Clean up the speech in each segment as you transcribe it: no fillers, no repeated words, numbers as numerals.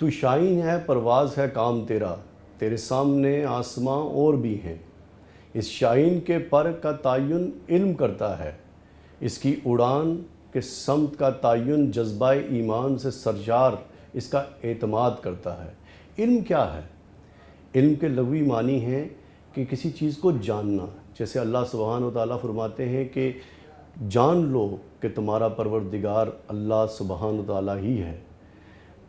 تو شاہین ہے پرواز ہے کام تیرا، تیرے سامنے آسماں اور بھی ہیں۔ اس شاہین کے پر کا تعین علم کرتا ہے، اس کی اڑان کے سمت کا تعین جذبہ ایمان سے سرشار اس کا اعتماد کرتا ہے۔ علم کیا ہے؟ علم کے لغوی معنی ہیں کہ کسی چیز کو جاننا، جیسے اللہ سبحانہ و تعالیٰ فرماتے ہیں کہ جان لو کہ تمہارا پروردگار اللہ سبحانہ و تعالیٰ ہی ہے۔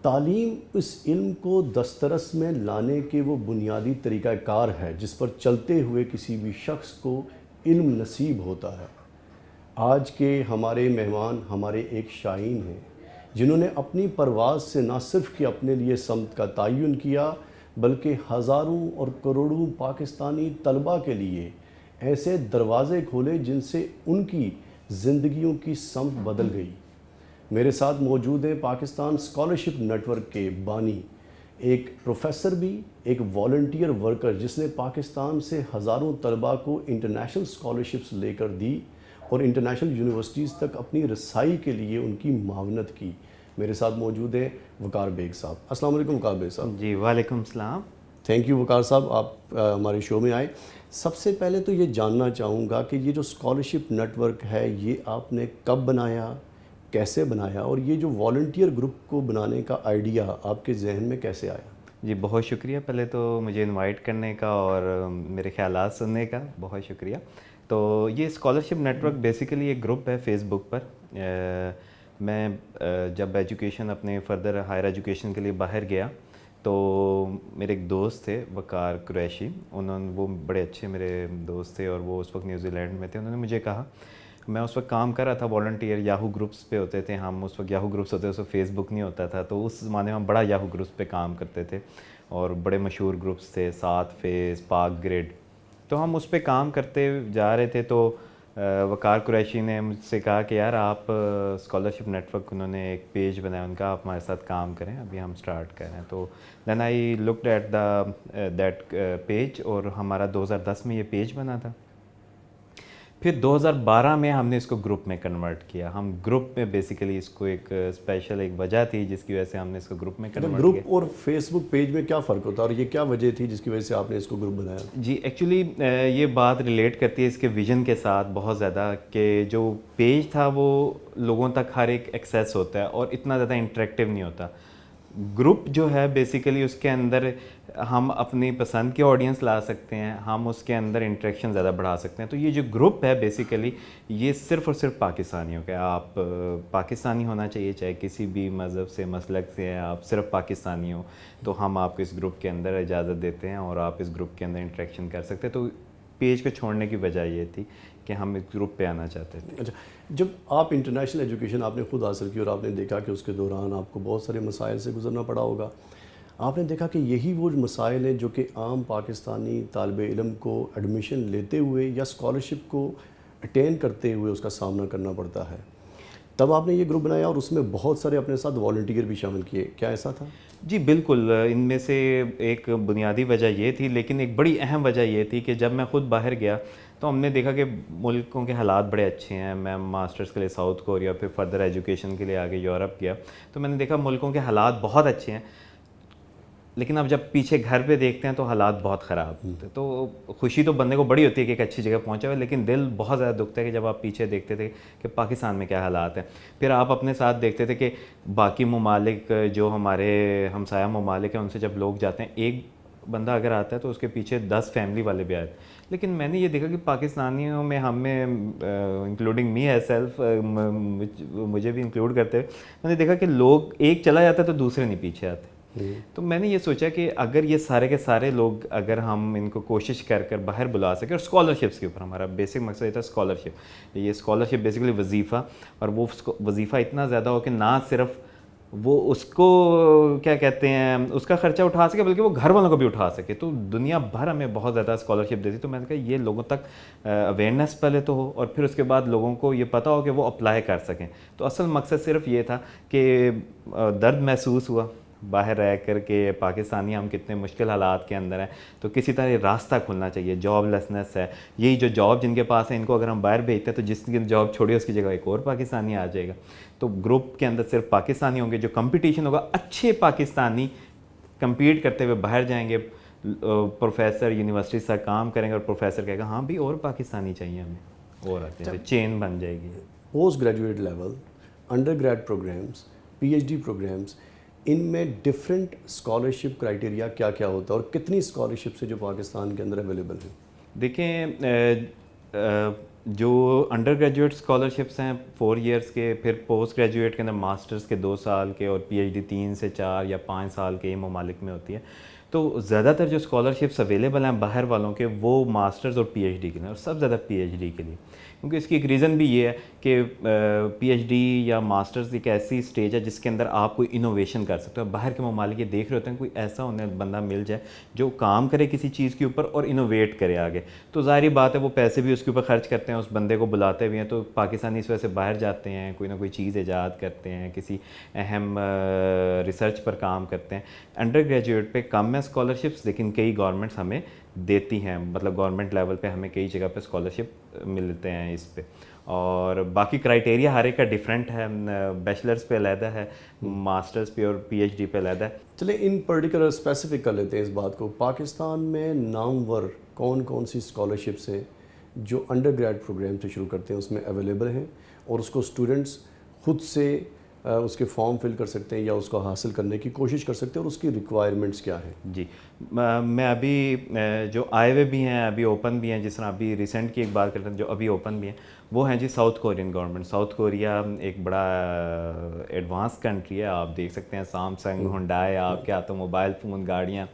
تعلیم اس علم کو دسترس میں لانے کے وہ بنیادی طریقہ کار ہے جس پر چلتے ہوئے کسی بھی شخص کو علم نصیب ہوتا ہے۔ آج کے ہمارے مہمان ہمارے ایک شاہین ہیں جنہوں نے اپنی پرواز سے نہ صرف کہ اپنے لیے سمت کا تعین کیا بلکہ ہزاروں اور کروڑوں پاکستانی طلباء کے لیے ایسے دروازے کھولے جن سے ان کی زندگیوں کی سمت بدل گئی۔ میرے ساتھ موجود ہیں پاکستان اسکالرشپ نیٹ ورک کے بانی، ایک پروفیسر بھی، ایک والنٹیئر ورکر جس نے پاکستان سے ہزاروں طلباء کو انٹرنیشنل اسکالرشپس لے کر دی اور انٹرنیشنل یونیورسٹیز تک اپنی رسائی کے لیے ان کی معاونت کی۔ میرے ساتھ موجود ہیں وقار بیگ صاحب۔ السلام علیکم وقار بیگ صاحب۔ جی وعلیکم السلام۔ تھینک یو وقار صاحب، آپ ہمارے شو میں آئے۔ سب سے پہلے تو یہ جاننا چاہوں گا کہ یہ جو اسکالرشپ نیٹ ورک ہے یہ آپ نے کب بنایا، کیسے بنایا، اور یہ جو والنٹیئر گروپ کو بنانے کا آئیڈیا آپ کے ذہن میں کیسے آیا؟ جی بہت شکریہ پہلے تو مجھے انوائٹ کرنے کا اور میرے خیالات سننے کا بہت شکریہ۔ تو یہ اسکالرشپ نیٹ ورک بیسیکلی ایک گروپ ہے فیس بک پر۔ میں جب ایجوکیشن اپنے فردر ہائر ایجوکیشن کے لیے باہر گیا تو میرے ایک دوست تھے وقار قریشی، وہ بڑے اچھے میرے دوست تھے اور وہ اس وقت نیوزی لینڈ میں تھے۔ انہوں نے مجھے کہا، میں اس وقت کام کر رہا تھا والنٹیئر، یاہو گروپس پہ ہوتے تھے ہم، اس وقت یاہو گروپس ہوتے تھے، اس وقت فیس بک نہیں ہوتا تھا، تو اس زمانے میں ہم بڑا یاہو گروپس پہ کام کرتے تھے اور بڑے مشہور گروپس تھے، 7 فیز، پاک گریڈ۔ تو ہم اس پہ کام کرتے جا رہے تھے تو وقار قریشی نے مجھ سے کہا کہ یار آپ اسکالرشپ نیٹ ورک، انہوں نے ایک پیج بنایا، ان کا آپ ہمارے ساتھ کام کریں، ابھی ہم سٹارٹ کر رہے ہیں۔ تو دین آئی لکڈ ایٹ دیٹ پیج، اور ہمارا 2010 میں یہ پیج بنا تھا۔ پھر 2012 میں ہم نے اس کو گروپ میں کنورٹ کیا۔ ہم گروپ میں بیسیکلی اس کو ایک اسپیشل ایک وجہ تھی جس کی وجہ سے ہم نے اس کو گروپ میں کنورٹ کیا۔ گروپ اور فیس بک پیج میں کیا فرق ہوتا ہے اور یہ کیا وجہ تھی جس کی وجہ سے آپ نے اس کو گروپ بنایا؟ جی ایکچولی یہ بات ریلیٹ کرتی ہے اس کے ویژن کے ساتھ بہت زیادہ، کہ جو پیج تھا وہ لوگوں تک ہر ایک ایکسیس ہوتا ہے اور اتنا زیادہ انٹریکٹیو نہیں ہوتا۔ گروپ جو ہے بیسیکلی اس کے اندر ہم اپنی پسند کی آڈینس لا سکتے ہیں، ہم اس کے اندر انٹریکشن زیادہ بڑھا سکتے ہیں۔ تو یہ جو گروپ ہے بیسیکلی یہ صرف اور صرف پاکستانیوں کا، آپ پاکستانی ہونا چاہیے، چاہے کسی بھی مذہب سے مسلک سے ہیں، آپ صرف پاکستانی ہو تو ہم آپ کو اس گروپ کے اندر اجازت دیتے ہیں اور آپ اس گروپ کے اندر انٹریکشن کر سکتے ہیں۔ تو پیج کو چھوڑنے کی وجہ یہ تھی کہ ہم اس گروپ پہ آنا چاہتے تھے۔ اچھا، جب آپ انٹرنیشنل ایجوکیشن آپ نے خود حاصل کی اور آپ نے دیکھا کہ اس کے دوران آپ کو بہت سارے مسائل سے گزرنا پڑا ہوگا، آپ نے دیکھا کہ یہی وہ مسائل ہیں جو کہ عام پاکستانی طالب علم کو ایڈمیشن لیتے ہوئے یا اسکالرشپ کو اٹین کرتے ہوئے اس کا سامنا کرنا پڑتا ہے۔ تب آپ نے یہ گروپ بنایا اور اس میں بہت سارے اپنے ساتھ والنٹیئر بھی شامل کیے، کیا ایسا تھا؟ جی بالکل، ان میں سے ایک بنیادی وجہ یہ تھی، لیکن ایک بڑی اہم وجہ یہ تھی کہ جب میں خود باہر گیا تو ہم نے دیکھا کہ ملکوں کے حالات بڑے اچھے ہیں۔ میں ماسٹرز کے لیے ساؤتھ کوریا، پھر فردر ایجوکیشن کے لیے آگے یورپ گیا، تو میں نے دیکھا ملکوں کے حالات بہت اچھے ہیں، لیکن اب جب پیچھے گھر پہ دیکھتے ہیں تو حالات بہت خراب ہوتے ہیں۔ تو خوشی تو بندے کو بڑی ہوتی ہے کہ ایک اچھی جگہ پہنچا ہوا ہے، لیکن دل بہت زیادہ دکھتا ہے کہ جب آپ پیچھے دیکھتے تھے کہ پاکستان میں کیا حالات ہیں۔ پھر آپ اپنے ساتھ دیکھتے تھے کہ باقی ممالک جو ہمارے ہمسایہ ممالک ہیں ان سے جب لوگ جاتے ہیں، ایک بندہ اگر آتا ہے تو اس کے پیچھے 10 فیملی والے بھی آئے۔ لیکن میں نے یہ دیکھا کہ پاکستانیوں میں ہمیں انکلوڈنگ می ایز سیلف، مجھے بھی انکلوڈ کرتے ہوئے میں نے دیکھا کہ لوگ ایک چلا جاتا ہے تو دوسرے نہیں پیچھے آتے۔ تو میں نے یہ سوچا کہ اگر یہ سارے کے سارے لوگ، اگر ہم ان کو کوشش کر کر باہر بلا سکیں، اور اسکالرشپس کے اوپر ہمارا بیسک مقصد یہ تھا اسکالرشپ، یہ اسکالرشپ بیسیکلی وظیفہ، اور وہ وظیفہ اتنا زیادہ ہو کہ نہ صرف وہ اس کو کیا کہتے ہیں اس کا خرچہ اٹھا سکے بلکہ وہ گھر والوں کو بھی اٹھا سکے۔ تو دنیا بھر ہمیں بہت زیادہ اسکالرشپ دیتی، تو میں نے کہا یہ لوگوں تک اویئرنیس پہلے تو ہو اور پھر اس کے بعد لوگوں کو یہ پتہ ہو کہ وہ اپلائی کر سکیں۔ تو اصل مقصد صرف یہ تھا کہ درد محسوس ہوا، باہر رہ کر کے پاکستانی ہم کتنے مشکل حالات کے اندر ہیں, تو کسی طرح راستہ کھلنا چاہیے. جاب لیسنس ہے, یہی جو جاب جن کے پاس ہے ان کو اگر ہم باہر بھیجتے ہیں تو جس کی جاب چھوڑی اس کی جگہ ایک اور پاکستانی آ جائے گا. تو گروپ کے اندر صرف پاکستانی ہوں گے, جو کمپٹیشن ہوگا اچھے پاکستانی کمپیٹ کرتے ہوئے باہر جائیں گے, پروفیسر یونیورسٹی سے کام کریں گے اور پروفیسر کہے گا ہاں بھی اور پاکستانی چاہیے ہمیں, اور آتے ہیں, چین بن جائے گی. Post graduate level, undergrad programmes, P H D programmes, ان میں ڈفرینٹ اسکالرشپ کرائٹیریا کیا کیا ہوتا ہے اور کتنی اسکالرشپس ہیں جو پاکستان کے اندر اویلیبل ہیں؟ دیکھیں جو انڈر گریجویٹ اسکالرشپس ہیں 4 ایئرس کے, پھر پوسٹ گریجویٹ کے اندر ماسٹرس کے 2 سال کے, اور پی ایچ ڈی 3 سے 4 یا 5 سال کے ممالک میں ہوتی ہے. تو زیادہ تر جو اسکالرشپس اویلیبل ہیں باہر والوں کے وہ ماسٹرز اور پی ایچ ڈی کے لیے, اور سب زیادہ پی ایچ ڈی کے لیے, کیونکہ اس کی ایک ریزن بھی یہ ہے کہ پی ایچ ڈی یا ماسٹرز ایک ایسی اسٹیج ہے جس کے اندر آپ کوئی انوویشن کر سکتے ہو. باہر کے ممالک یہ دیکھ رہے ہوتے ہیں کوئی ایسا انہیں بندہ مل جائے جو کام کرے کسی چیز کے اوپر اور انوویٹ کرے آگے. تو ظاہری بات ہے وہ پیسے بھی اس کے اوپر خرچ کرتے ہیں, اس بندے کو بلاتے بھی ہیں. تو پاکستانی اس وجہ سے باہر جاتے ہیں, کوئی نہ کوئی چیز ایجاد کرتے ہیں, کسی اہم ریسرچ پر کام کرتے ہیں. انڈر گریجویٹ پہ کم ہے اسکالرشپس, لیکن کئی گورنمنٹس ہمیں دیتی ہیں, مطلب گورنمنٹ لیول پہ ہمیں کئی جگہ پہ اسکالرشپ ملتے ہیں اس پہ. اور باقی کرائٹیریا ہر ایک کا ڈفرینٹ ہے, بیچلرس پہ علیحدہ ہے, ماسٹرز پہ اور پی ایچ ڈی پہ علیحدہ ہے. چلیں ان پرٹیکولر اسپیسیفک کر لیتے ہیں اس بات کو. پاکستان میں نامور کون کون سی اسکالرشپس ہیں جو انڈر گریڈ پروگرام سے شروع کرتے ہیں اس میں اویلیبل ہیں, اور اس کو اسٹوڈنٹس خود سے اس کے فارم فل کر سکتے ہیں یا اس کو حاصل کرنے کی کوشش کر سکتے ہیں, اور اس کی ریکوائرمنٹس کیا ہیں؟ جی میں ابھی جو آئے ہوئے بھی ہیں, ابھی اوپن بھی ہیں, جس طرح ابھی ریسنٹ کی ایک بات کرتے ہیں جو ابھی اوپن بھی ہیں, وہ ہیں جی South Korean government. South Korea ایک بڑا ایڈوانس کنٹری ہے, آپ دیکھ سکتے ہیں سامسنگ, ہنڈائے, آپ کے ہاتھوں موبائل فون, گاڑیاں,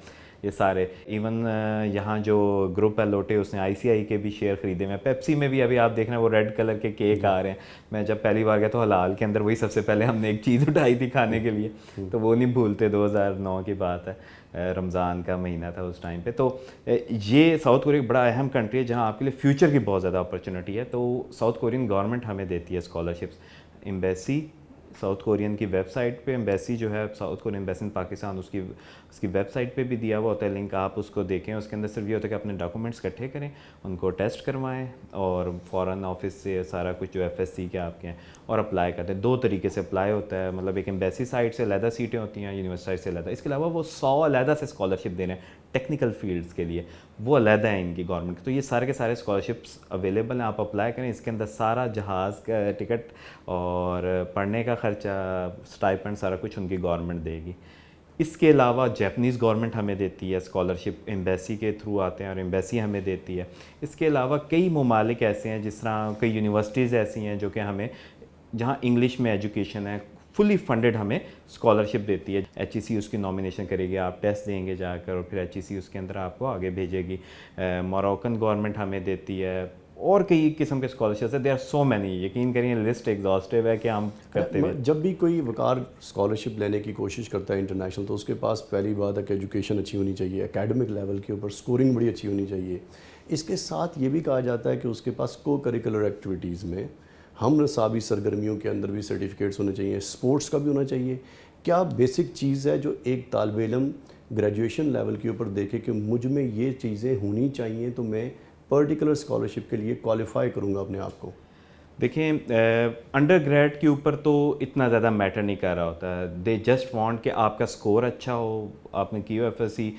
یہ سارے. ایون یہاں جو گروپ ہے لوٹے اس نے آئی سی آئی کے بھی شیئر خریدے ہوئے ہیں. پیپسی میں بھی ابھی آپ دیکھ رہے ہیں وہ ریڈ کلر کے کیک آ رہے ہیں. میں جب پہلی بار گیا تو حلال کے اندر وہی سب سے پہلے ہم نے ایک چیز اٹھائی تھی کھانے کے لیے, تو وہ نہیں بھولتے, 2009 کی بات ہے, رمضان کا مہینہ تھا اس ٹائم پہ. تو یہ ساؤتھ کوریا ایک بڑا اہم کنٹری ہے جہاں آپ کے لیے فیوچر کی بہت زیادہ اپرچونیٹی ہے. تو ساؤتھ کورین گورنمنٹ ہمیں دیتی ہے اسکالرشپس. ایمبیسی ساؤتھ کورین کی ویب سائٹ پہ, ایمبیسی جو ہے south Korean embassy in Pakistan, اس کی ویب سائٹ پہ بھی دیا ہوا ہوتا ہے لنک, آپ اس کو دیکھیں. اس کے اندر صرف یہ ہوتا ہے کہ اپنے ڈاکومنٹس اکٹھے کریں, ان کو ٹیسٹ کروائیں, اور فوراً آفس سے سارا کچھ جو ایف ایس سی کے آپ کے ہیں اور اپلائی کرتے ہیں. 2 طریقے سے اپلائی ہوتا ہے, مطلب ایک ایمبیسی سائٹ سے علیحدہ سیٹیں ہوتی ہیں, یونیورسٹی سائٹ سے علیحدہ. اس کے علاوہ وہ 100 علیحدہ سے اسکالرشپ دے رہے ہیں ٹیکنیکل فیلڈس کے لیے, وہ علیحدہ ہیں ان کی گورنمنٹ. تو یہ سارے کے سارے اسکالرشپس اویلیبل ہیں, آپ اپلائی کریں. اس کے اندر سارا جہاز کا ٹکٹ اور پڑھنے کا خرچہ, اسٹائپنڈ, سارا کچھ ان کی گورنمنٹ دے گی. اس کے علاوہ جیپنیز گورنمنٹ ہمیں دیتی ہے اسکالرشپ, ایمبیسی کے تھرو آتے ہیں اور ایمبیسی ہمیں دیتی ہے. اس کے علاوہ کئی ممالک ایسے ہیں, جس طرح کئی یونیورسٹیز ایسی ہیں جو کہ ہمیں جہاں انگلش میں ایجوکیشن ہے فلی فنڈڈ ہمیں اسکالرشپ دیتی ہے. ایچ ای سی اس کی نامینیشن کرے گی, آپ ٹیسٹ دیں گے جا کر, اور پھر ایچ ای سی اس کے اندر آپ کو آگے بھیجے گی. موروکن گورنمنٹ ہمیں دیتی ہے, اور کئی قسم کے اسکالرشپس ہیں. دے آر سو مینی, یقین کریں لسٹ ایگزاسٹو ہے کہ ہم کرتے ہوئے. جب بھی کوئی وقار اسکالرشپ لینے کی کوشش کرتا ہے انٹرنیشنل, تو اس کے پاس پہلی بات ہے کہ ایجوکیشن اچھی ہونی چاہیے, اکیڈمک لیول کے اوپر اسکورنگ بڑی اچھی ہونی چاہیے. اس کے ساتھ یہ بھی کہا جاتا ہے کہ اس کے پاس کو کریکولر ایکٹیویٹیز میں ہم نصابی سرگرمیوں کے اندر بھی سرٹیفکیٹس ہونے چاہیے, اسپورٹس کا بھی ہونا چاہیے. کیا بیسک چیز ہے جو ایک طالب علم گریجویشن لیول کے اوپر دیکھے کہ مجھ میں یہ چیزیں ہونی چاہیے تو میں پرٹیکولر اسکالرشپ کے لیے کوالیفائی کروں گا اپنے آپ کو؟ دیکھیں انڈر گریڈ کے اوپر تو اتنا زیادہ میٹر نہیں کر رہا ہوتا ہے. دے جسٹ وانٹ کہ آپ کا اسکور اچھا ہو, آپ نے کی ہو ایف ایس سی,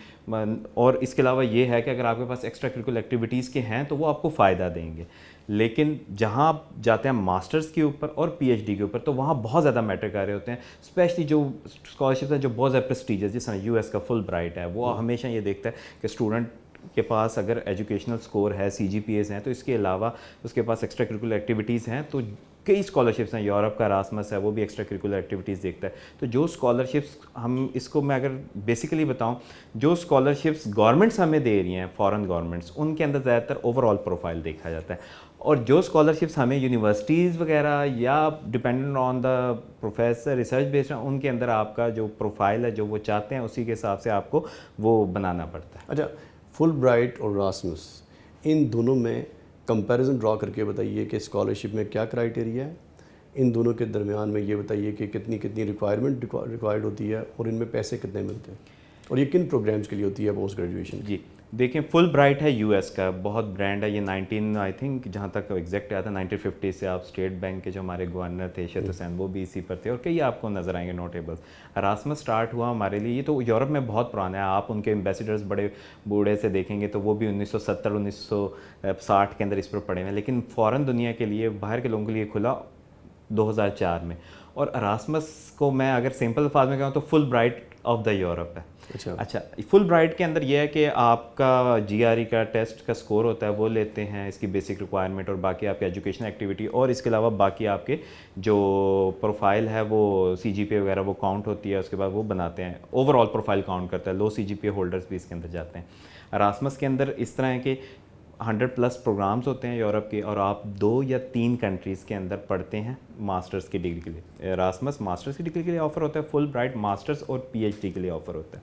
اور اس کے علاوہ یہ ہے کہ اگر آپ کے پاس ایکسٹرا کریکولر ایکٹیویٹیز کے ہیں تو وہ آپ کو فائدہ دیں گے. لیکن جہاں آپ جاتے ہیں ماسٹرز کے اوپر اور پی ایچ ڈی کے اوپر, تو وہاں بہت زیادہ میٹر کر رہے ہوتے ہیں. اسپیشلی جو اسکالرشپ ہیں جو بہت زیادہ پریسٹیجیس, جس طرح یو ایس کا فل برائٹ ہے, وہ ہمیشہ یہ دیکھتا ہے کہ اسٹوڈنٹ کے پاس اگر ایجوکیشنل سکور ہے, سی جی پی ایز ہیں, تو اس کے علاوہ اس کے پاس ایکسٹرا کریکولر ایکٹیویٹیز ہیں. تو کئی اسکالرشپس ہیں, یورپ کا راسمس ہے, وہ بھی ایکسٹرا کریکولر ایکٹیویٹیز دیکھتا ہے. تو جو اسکالرشپس ہم اس کو میں اگر بیسیکلی بتاؤں, جو اسکالرشپس گورنمنٹس ہمیں دے رہی ہیں, فارن گورنمنٹس, ان کے اندر زیادہ تر اوور آل پروفائل دیکھا جاتا ہے. اور جو اسکالرشپس ہمیں یونیورسٹیز وغیرہ یا dependent on the professor research based ہیں, ان کے اندر آپ کا جو پروفائل ہے جو وہ چاہتے ہیں اسی کے حساب سے آپ کو وہ بنانا پڑتا ہے. اچھا, فل برائٹ اور راسمس, ان دونوں میں کمپیریزن ڈرا کر کے بتائیے کہ اسکالرشپ میں کیا کرائٹیریا ہے, ان دونوں کے درمیان میں یہ بتائیے کہ کتنی ریکوائرمنٹ ریکوائرڈ ہوتی ہے اور ان میں پیسے کتنے ملتے ہیں اور یہ کن پروگرامز کے لیے ہوتی ہے پوسٹ گریجویشن؟ جی دیکھیں فل برائٹ ہے یو ایس کا بہت برانڈ ہے, یہ 19 آئی تھنک جہاں تک ایگزیکٹ آیا تھا 1950 سے. آپ اسٹیٹ بینک کے جو ہمارے گورنر تھے شت حسین وہ بھی اسی پر تھے, اور کئی آپ کو نظر آئیں گے نوٹیبلس. اراسمس اسٹارٹ ہوا ہمارے لیے, یہ تو یورپ میں بہت پرانا ہے, آپ ان کے ایمبیسیڈرز بڑے بوڑھے سے دیکھیں گے تو وہ بھی 1970 1960 کے اندر اس پر پڑے ہوئے ہیں, لیکن فورن دنیا کے لیے باہر کے لوگوں کے لیے کھلا 2004 میں. اور اراسمس کو میں اگر سمپل الفاظ میں کہوں تو فل برائٹ آف دا یورپ ہے. اچھا فل برائٹ کے اندر یہ ہے کہ آپ کا جی آر ای کا ٹیسٹ کا سکور ہوتا ہے وہ لیتے ہیں, اس کی بیسک ریکوائرمنٹ, اور باقی آپ کے ایجوکیشن ایکٹیویٹی, اور اس کے علاوہ باقی آپ کے جو پروفائل ہے وہ سی جی پی اے وغیرہ وہ کاؤنٹ ہوتی ہے, اس کے بعد وہ بناتے ہیں اوور آل پروفائل کاؤنٹ کرتا ہے. لو سی جی پی اے ہولڈرس بھی اس کے اندر جاتے ہیں. اراسمس کے اندر اس طرح ہے کہ 100+ پروگرامز ہوتے ہیں یورپ کے, اور آپ 2 یا 3 کنٹریز کے اندر پڑھتے ہیں ماسٹرز کی ڈگری کے لیے. اراسمس ماسٹرز کی ڈگری کے لیے آفر ہوتا ہے, فل برائٹ ماسٹرز اور پی ایچ ڈی کے لیے آفر ہوتا ہے.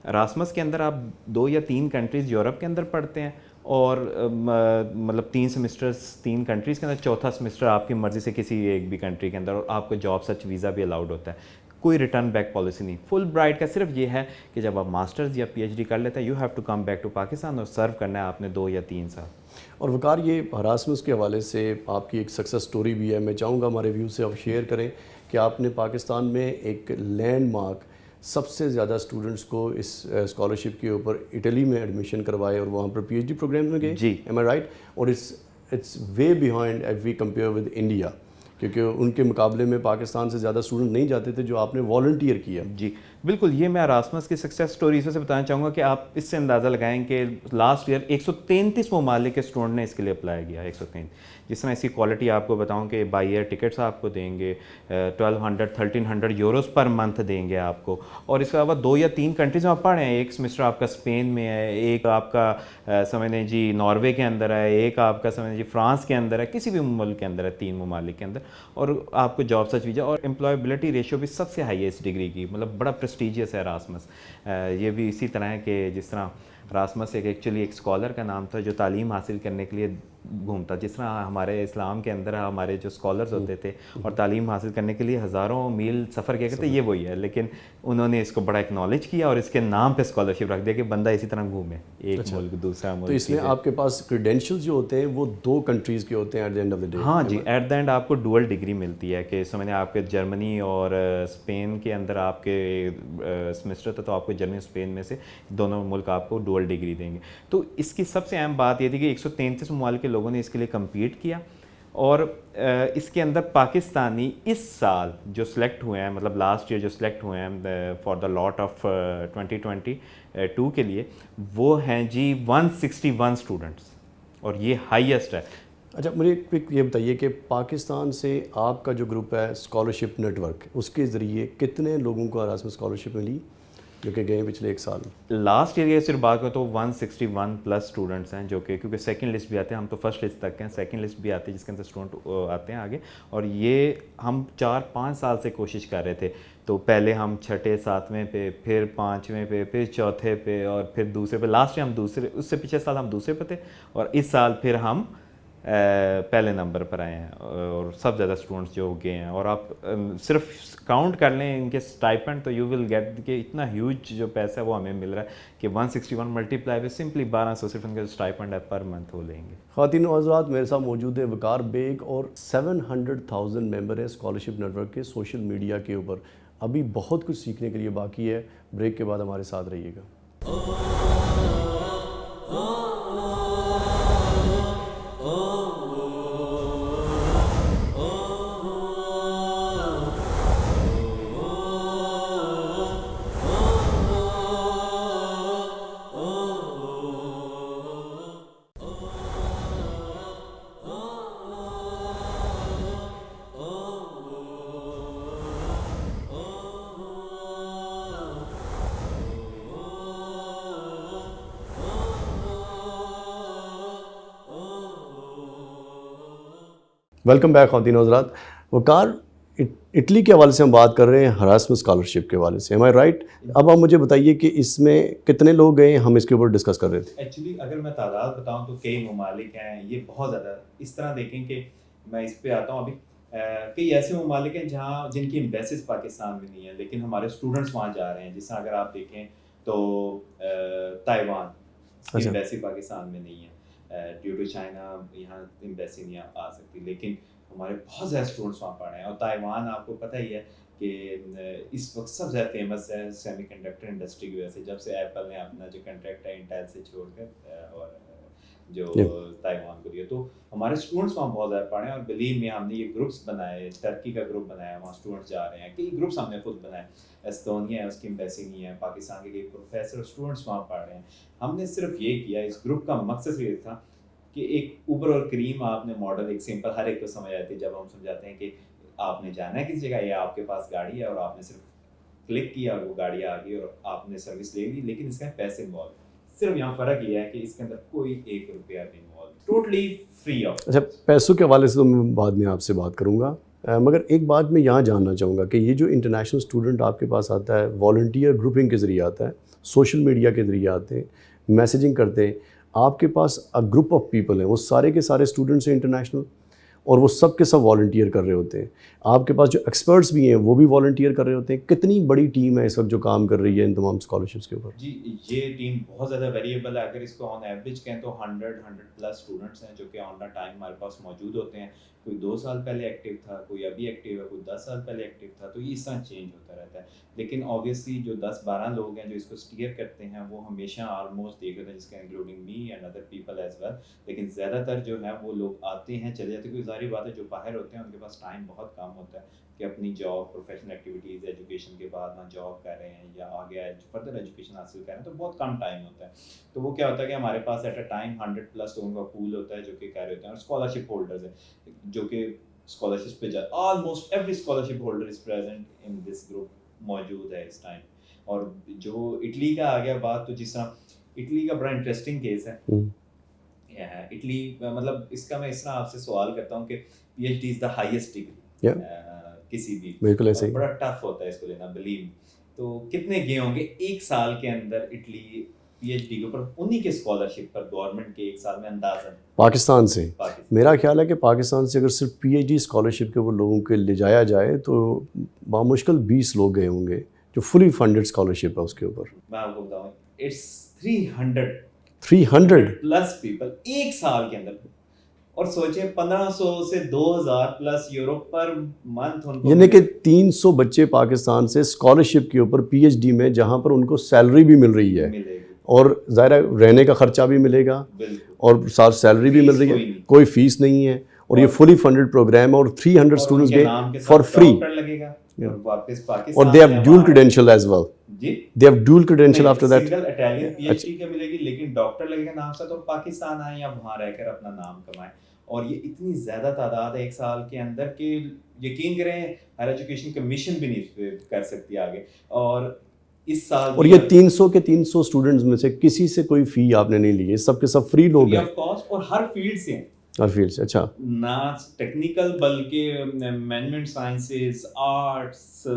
اراسمس کے اندر آپ 2 یا 3 کنٹریز یورپ کے اندر پڑھتے ہیں, اور مطلب 3 سیمسٹرز 3 کنٹریز کے اندر, چوتھا سیمسٹر آپ کی مرضی سے کسی ایک بھی کنٹری کے اندر, اور آپ کو جاب سرچ ویزا بھی الاؤڈ ہوتا ہے, کوئی ریٹرن بیک پالیسی نہیں. فل برائٹ کا صرف یہ ہے کہ جب آپ ماسٹرز یا پی ایچ ڈی کر لیتے ہیں you have to come back to Pakistan, اور سرو کرنا ہے آپ نے 2 یا 3 سال. اور وقار یہ اراسمس کے حوالے سے آپ کی ایک سکسیس سٹوری بھی ہے, میں چاہوں گا ہمارے ویو سے آپ شیئر کریں کہ آپ نے پاکستان میں ایک لینڈ مارک سب سے زیادہ اسٹوڈنٹس کو اس اسکالرشپ کے اوپر اٹلی میں ایڈمیشن کروائے اور وہاں پر پی ایچ ڈی پروگرام میں گئے. جی ایم آئی رائٹ؟ اور it's way behind if we compare with India, کیونکہ ان کے مقابلے میں پاکستان سے زیادہ اسٹوڈنٹ نہیں جاتے تھے جو آپ نے والنٹیئر کیا. جی بالکل, یہ میں اراسمس کی سکسیس سٹوری سے بتانا چاہوں گا کہ آپ اس سے اندازہ لگائیں کہ لاسٹ ایئر 133 ممالک کے اسٹوڈنٹ نے اس کے لیے اپلائی کیا. 133. جس طرح اس کی کوالٹی آپ کو بتاؤں کہ بائی ایئر ٹکٹس آپ کو دیں گے 1200-1300 یوروز پر منتھ دیں گے آپ کو, اور اس کے علاوہ 2 یا 3 کنٹریز میں آپ پڑھ رہے ہیں. ایک سیمسٹر آپ کا اسپین میں ہے, ایک آپ کا سمجھیں جی ناروے کے اندر ہے, ایک آپ کا سمجھیں جی فرانس کے اندر ہے, کسی بھی ملک کے اندر ہے, 3 ممالک کے اندر, اور آپ کو جاب سرچ ویزا, اور امپلائبلٹی ریشو بھی سب سے ہائی ہے اس ڈگری کی, مطلب بڑا پریسٹیجیس ہے اراسمس. یہ بھی اسی طرح ہے کہ جس طرح اراسمس ایکچولی ایک اسکالر کا نام تھا جو تعلیم حاصل کرنے کے لیے گھومتا, جس طرح ہمارے اسلام کے اندر ہمارے جو اسکالرز ہوتے تھے اور تعلیم حاصل کرنے کے لیے ہزاروں میل سفر کیا کرتے, یہ وہی ہے. لیکن انہوں نے اس کو بڑا اکنالج کیا اور اس کے نام پہ اسکالرشپ رکھ دیا کہ بندہ اسی طرح گھومے ایک ملک دوسرا ملک. تو اس میں آپ کے پاس کریڈینشیلز جو ہوتے ہیں وہ 2 کنٹریز کے ہوتے ہیں at the end of the day? ہاں جی, ایٹ دا اینڈ آپ کو ڈوئل ڈگری ملتی ہے کہ سمجھیں آپ کے جرمنی اور اسپین کے اندر آپ کے سیمسٹر تھا تو آپ کو جرمنی اسپین میں سے دونوں ملک آپ کو ڈوئل ڈگری دیں گے. تو اس کی سب سے اہم بات یہ تھی کہ 133 ممالک کے لوگوں نے اس کے لیے کمپیٹ کیا, اور اس کے اندر پاکستانی اس سال جو سلیکٹ ہوئے ہیں, مطلب لاسٹ ایئر جو سلیکٹ ہوئے ہیں فار دا لاٹ آف 2022 کے لیے, وہ ہیں جی 161 اسٹوڈنٹس, اور یہ ہائیسٹ ہے. اچھا مجھے یہ بتائیے کہ پاکستان سے آپ کا جو گروپ ہے اسکالرشپ نیٹ ورک, اس کے ذریعے کتنے لوگوں کو اراسمس اسکالرشپ ملی جو کہ گئے پچھلے 1 سال؟ لاسٹ ایئر صرف بات کریں تو 161+ اسٹوڈنٹس ہیں, جو کہ کیونکہ سیکنڈ لسٹ بھی آتے ہیں, ہم تو فرسٹ لسٹ تک ہیں, سیکنڈ لسٹ بھی آتی ہے جس کے اندر اسٹوڈنٹ آتے ہیں آگے. اور یہ ہم 4-5 سال سے کوشش کر رہے تھے, تو پہلے ہم 6ٹھے 7ویں پہ, پھر 5ویں پہ, پھر 4تھے پہ, اور پھر دوسرے پہ. لاسٹ ٹائم ہم دوسرے, اس سے پچھلے سال ہم دوسرے پہ تھے, اور اس سال پھر ہم پہلے نمبر پر آئے ہیں, اور سب زیادہ اسٹوڈنٹس جو گئے ہیں. اور آپ صرف کاؤنٹ کر لیں ان کے اسٹائپنڈ تو یو ول گیٹ کہ اتنا ہیوج جو پیسہ ہے وہ ہمیں مل رہا ہے کہ 161 ملٹیپلائی ود سمپلی 1200 صرف ان کے اسٹائپنڈ ہے پر منتھ وہ لیں گے. خواتین و حضرات, میرے ساتھ موجود ہے وقار بیگ, اور 700,000 ممبر ہے اسکالرشپ نیٹ ورک کے سوشل میڈیا کے اوپر. ابھی بہت کچھ سیکھنے کے لیے باقی ہے, بریک کے بعد ہمارے ساتھ رہیے گا. ویلکم بیک خواتین و حضرات. وقار, اٹلی کے حوالے سے ہم بات کر رہے ہیں اراسمس اسکالرشپ کے حوالے سے, ایم آئی رائٹ؟ اب آپ مجھے بتائیے کہ اس میں کتنے لوگ گئے, ہم اس کے اوپر ڈسکس کر رہے تھے. ایکچولی اگر میں تعداد بتاؤں تو کئی ممالک ہیں, یہ بہت زیادہ. اس طرح دیکھیں کہ میں اس پہ آتا ہوں, ابھی کئی ایسے ممالک ہیں جن کی ایمبیسیز پاکستان میں نہیں ہیں لیکن ہمارے اسٹوڈنٹس وہاں جا رہے ہیں. جس طرح اگر آپ دیکھیں تو تائیوان کی ایمبیسی پاکستان میں نہیں ہے ڈیو ٹو چائنا, یہاں ایمبیسی نہیں آ سکتی, لیکن ہمارے بہت زیادہ اسٹوڈنٹس وہاں پڑھ رہے ہیں. اور تائیوان آپ کو پتہ ہی ہے کہ اس وقت سب سے زیادہ فیمس ہے سیمی کنڈکٹر انڈسٹری کی وجہ سے, جب سے ایپل نے اپنا جو کنٹریکٹ ہے انٹیل سے چھوڑ کر اور جو تائیوان کو دیا, تو ہمارے اسٹوڈنٹس وہاں بہت زیادہ پڑھ رہے ہیں. اور بلیو میں ہم نے یہ گروپس بنائے, ٹرکی کا گروپ بنایا, وہاں اسٹوڈنٹس جا رہے ہیں, کئی گروپس ہم نے خود بنائے. ایستونیا ہے, اس کی ایمبیسی نہیں ہے, پاکستان کے کئی پروفیسر اسٹوڈنٹس وہاں پڑھ رہے ہیں. ہم نے صرف یہ کیا, اس گروپ کا مقصد یہ تھا کہ ایک اوبر اور کریم آپ نے ماڈل ایک سمپل ہر ایک کو سمجھ آتی ہے. جب ہم سمجھاتے ہیں کہ آپ نے جانا ہے کسی جگہ یا آپ کے پاس گاڑی ہے اور آپ نے صرف کلک کیا اور وہ گاڑی آ گئی اور آپ نے سروس لے لی, لیکن اس کا پیسے انوالو, صرف یہاں فرق یہ ہے کہ اس کے اندر کوئی 1 روپیہ نہیں انوالو, ٹوٹلی فری آف. اچھا, پیسوں کے حوالے سے تو میں بعد میں آپ سے بات کروں گا, مگر ایک بات میں یہاں جاننا چاہوں گا کہ یہ جو انٹرنیشنل اسٹوڈنٹ آپ کے پاس آتا ہے, والنٹیئر گروپنگ کے ذریعے آتا ہے, سوشل میڈیا کے ذریعے آتے ہیں, میسیجنگ کرتے ہیں, آپ کے پاس گروپ آف پیپل ہیں, وہ سارے کے سارے اسٹوڈنٹس ہیں انٹرنیشنل, اور وہ سب کے سب والنٹیئر کر رہے ہوتے ہیں. آپ کے پاس جو ایکسپرٹس بھی ہیں وہ بھی والنٹیئر کر رہے ہوتے ہیں. کتنی بڑی ٹیم ہے اس وقت جو کام کر رہی ہے ان تمام اسکالرشپس کے اوپر؟ جی, یہ ٹیم بہت زیادہ ویریبل ہے. اگر اس کو آن ایوریج کہیں تو 100+ اسٹوڈنٹس ہیں جو کہ آن دا ٹائم ہمارے پاس موجود ہوتے ہیں. کوئی 2 سال پہلے ایکٹیو تھا, کوئی ابھی ایکٹیو ہے, کوئی 10 سال پہلے ایکٹیو تھا, تو یہ اس طرح چینج ہوتا رہتا ہے. لیکن آبویسلی جو 10-12 لوگ ہیں جو اس کو اسٹیئر کرتے ہیں وہ ہمیشہ آلموسٹ دیکھ رہے ہیں, جس کے including me and other people as well. لیکن زیادہ تر جو ہے وہ لوگ آتے ہیں چلے جاتے ہیں, کوئی ظاہری بات ہے جو باہر ہوتے ہیں ان کے پاس ٹائم بہت کم ہوتا ہے کہ اپنی جاب, پروفیشنل ایکٹیویٹیز, ایجوکیشن کے بعد وہاں جاب کر رہے ہیں یا آگے فردر ایجوکیشن حاصل کر رہے ہیں, تو بہت کم ٹائم ہوتا ہے. تو وہ کیا ہوتا ہے کہ ہمارے پاس ایٹ اے ٹائم 100+ لوگوں کا پول ہوتا ہے جو کہ کہہ رہے ہوتے ہیں, اور اسکالرشپ ہولڈرز ہیں جو کہ اسکالرشپ پہ almost every scholarship holder is present in this group موجود ہے اس ٹائم. اور جو اٹلی کا آ گیا بات, تو جس طرح اٹلی کا بڑا انٹرسٹنگ کیس ہے. اٹلی مطلب اس کا میں اس طرح آپ سے سوال کرتا ہوں کہ P H D is the highest degree کسی بھی, بالکل ایسے ہی, بڑا ٹف ہوتا ہے اس کو لینا, بلیو. تو کتنے گئے ہوں گے 1 سال کے اندر اٹلی پی ایچ ڈی کے اوپر, انہی کے اسکالرشپ پر گورنمنٹ کے 1 سال میں اندازاً پاکستان سے. میرا خیال ہے کہ پاکستان سے اگر صرف پی ایچ ڈی اسکالرشپ کے اوپر لوگوں کے لے جایا جائے تو بامشکل 20 لوگ گئے ہوں گے جو فلی فنڈڈ اسکالرشپ ہے اس کے اوپر. میں آپ کو بتاؤں, اٹس 300+ پیپل 1 سال کے اندر. اور سوچیں 1500 سے 2000+ یورو پر منتھ ان کو, یعنی کہ 300 بچے پاکستان سے اسکالرشپ کے اوپر پی ایچ ڈی میں, جہاں پر ان کو سیلری بھی مل رہی ہے اور ظاہر رہنے کا خرچہ بھی ملے گا اور ساتھ سیلری بھی مل رہی ہے, کوئی فیس نہیں ہے, اور یہ فلی فنڈڈ پروگرام ہے, اور 300 اسٹوڈنٹس گئے فار فری, اور they have dual credential as well. They have dual credential after that. Single Italian P H D کا ملے گی, لیکن ڈاکٹر لگے گا نام سے, تو پاکستان آئیں یا وہاں رہ کر اپنا نام کمائیں. اور یہ اتنی زیادہ تعداد ہے 1 سال کے اندر کہ یقین کریں ہائر ایجوکیشن کمیشن بھی نہیں کر سکتی آگے. اور اس سال, اور یہ 300 کے 300 اسٹوڈنٹس میں سے کسی سے کوئی فی آپ نے نہیں لی ہے, سب کے سب فری لوگ ہیں, اور ہر فیلڈ سے ہیں, ہر فیلڈ سے. اچھا, نہ ٹیکنیکل بلکہ management sciences, arts,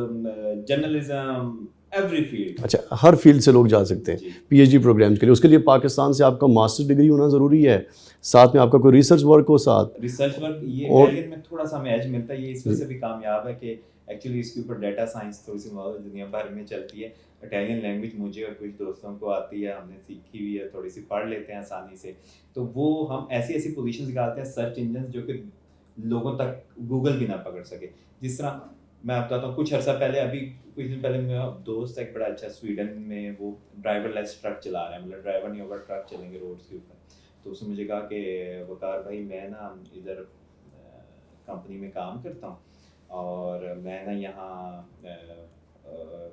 journalism, every field. اچھا, ہر فیلڈ سے لوگ جا سکتے ہیں پی ایچ ڈی پروگرامس کے لیے. اس کے لیے پاکستان سے آپ کا ماسٹر ڈگری ہونا ضروری ہے, ساتھ میں آپ کا کوئی ریسرچ ورک ہو ساتھ. ریسرچ ورک یہ اٹالین میں تھوڑا سا ہمیں ایج ملتا ہے, یہ اس وجہ سے بھی کامیاب ہے کہ ایکچولی اس کے اوپر ڈیٹا سائنس تھوڑی سی دنیا بھر میں چلتی ہے. اٹالین لینگویج مجھے اور کچھ دوستوں کو آتی ہے, ہم نے سیکھی ہوئی ہے, تھوڑی سی پڑھ لیتے ہیں آسانی سے. تو وہ ہم ایسی پوزیشنز نکالتے ہیں, سرچ انجنز جو کہ لوگوں تک گوگل بھی نہ پکڑ سکے. جس طرح میں آپ بتاتا ہوں, کچھ عرصہ پہلے, ابھی کچھ دن پہلے میرا دوست ایک بڑا اچھا سویڈن میں وہ ڈرائیور لیس ٹرک چلا رہا ہے, مطلب ڈرائیور نہیں ہوگا, ٹرک چلیں گے روڈس کے اوپر. تو اس نے مجھے کہا کہ وقار بھائی میں نا ادھر کمپنی میں کام کرتا ہوں اور میں نا یہاں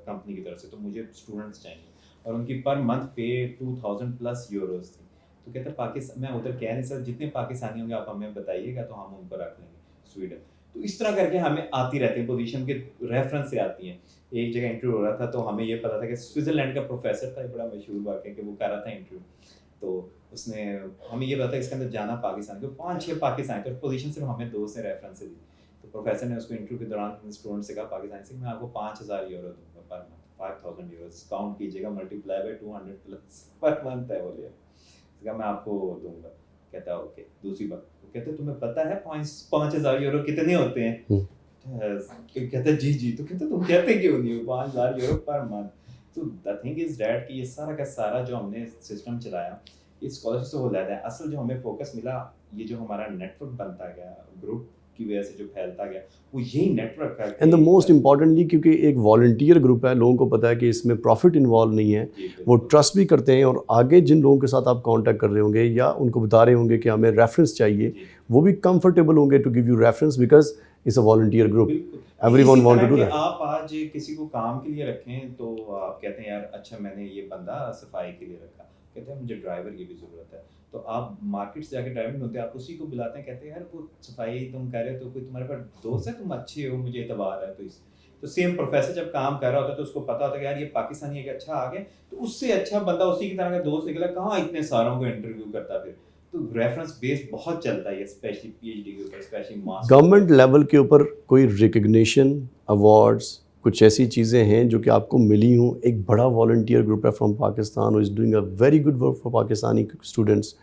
کمپنی کی طرف سے, تو مجھے اسٹوڈنٹس چاہیے, اور ان کی پر منتھ پے 2000+ یوروز تھی. تو کہتا ہے پاکستان, میں ادھر کہہ نہیں سر جتنے پاکستانی ہوں گے آپ ہمیں بتائیے گا تو ہم ان کو رکھ لیں گے سویڈن. تو اس طرح کر کے ہمیں آتی رہتی ہیں پوزیشن کے ریفرنس سے آتی ہیں. ایک جگہ انٹرویو ہو رہا تھا تو ہمیں یہ پتا تھا کہ سوئٹزرلینڈ کا پروفیسر تھا, بڑا مشہور واقعہ, کہ وہ کر رہا تھا انٹرویو, تو اس نے ہمیں یہ پتا اس کے اندر جانا پاکستان کے 5-6 پاکستان کے, پوزیشن صرف ہمیں 2 سے ریفرنس سے دی. تو پروفیسر نے اس کو انٹرویو کے دوران اسٹوڈنٹ سے کہا پاکستان سے, میں آپ کو 5000 یورو دوں گا پر منتھ, 5000 یوروز کاؤنٹ کیجیے گا, multiply by 200+ per month ہے. بولے میں آپ کو دوں گا. کہتا ہے اوکے. دوسری بات کہتے ہیں تمہیں پتہ ہے 5,000 یورو کتنے ہوتے ہیں؟ کہتا ہے جی. تو کہتے تم کہتے کیوں نہیں 5,000 یورو پر منتھ. تو دا تھنگ از دیٹ کہ یہ سارا کا سارا جو ہم نے سسٹم چلایا یہ اسکالرشپ سے ہو جاتا ہے. اصل جو ہمیں فوکس ملا یہ جو ہمارا نیٹ ورک بنتا گیا گروپ کی وجہ سے جو پھیلتا گیا وہ یہی نیٹ ورک کا. اینڈ دا موسٹ امپورٹنٹلی کیونکہ ایک والنٹیئر گروپ ہے, لوگوں کو پتہ ہے کہ اس میں پروفٹ انوالو نہیں ہے, وہ ٹرسٹ بھی کرتے ہیں, اور آگے جن لوگوں کے ساتھ آپ کانٹیکٹ کر رہے ہوں گے یا ان کو بتا رہے ہوں گے کہ ہمیں ریفرنس چاہیے, وہ بھی کمفرٹیبل ہوں گے to give you reference because it's a volunteer group. Everyone want to do that. آپ آج کسی کو کام کے لیے رکھیں تو آپ کہتے ہیں یار اچھا میں نے یہ بندہ صفائی کے لیے رکھا, کہتے ہیں مجھے ڈرائیور کی بھی ضرورت ہے, تو آپ مارکیٹ سے جا کے ڈرائیور نہیں ہوتے, آپ اسی کو بلاتے ہیں, کہتے ہیں یار وہ صفائی تم کر رہے ہو تو کوئی تمہارے پاس دوست ہے, تم اچھے ہو, مجھے اعتبار ہے. تو سیم پروفیسر جب کام کر رہا ہوتا ہے تو اس کو پتا ہوتا ہے کہ یار یہ پاکستانی ہے کہ اچھا آ گیا, تو اس سے اچھا بندہ اسی کی طرح کا دوست نکلا, کہاں اتنے ساروں کو انٹرویو کرتا. پھر تو ریفرنس بیس بہت چلتا ہے اسپیشلی پی ایچ ڈی کے اوپر, اسپیشلی ماسٹر. گورنمنٹ لیول کے اوپر کوئی ریکگنیشن ایوارڈس کچھ ایسی چیزیں ہیں جو کہ آپ کو ملی ہوں؟ ایک بڑا والنٹیئر گروپ ہے from Pakistan is doing a very good work for Pakistani students,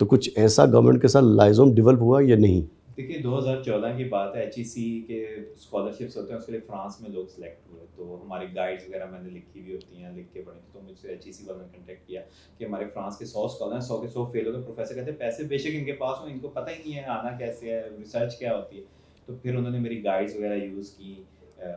تو کچھ ایسا گورنمنٹ کے ساتھ لائزوم ڈیولپ ہوا یا نہیں؟ دیکھیے 2014 کی بات ہے, ایچ ای سی کے اسکالرشپس ہوتے ہیں, اس کے لیے فرانس میں لوگ سلیکٹ ہوئے, تو ہماری گائیڈس وغیرہ میں نے لکھی ہوئی ہوتی ہیں, لکھ کے پڑھی, تو مجھ سے ایچ ای سی والوں نے کنٹیکٹ کیا کہ ہمارے فرانس کے 100 اسکالر ہیں, 100 کے 100 فیل ہو گئے. پروفیسر کہتے ہیں پیسے بے شک ان کے پاس ہوں, ان کو پتہ ہی نہیں ہے آنا کیسے ہے, ریسرچ کیا ہوتی ہے. تو پھر انہوں نے میری گائیڈس وغیرہ یوز کی,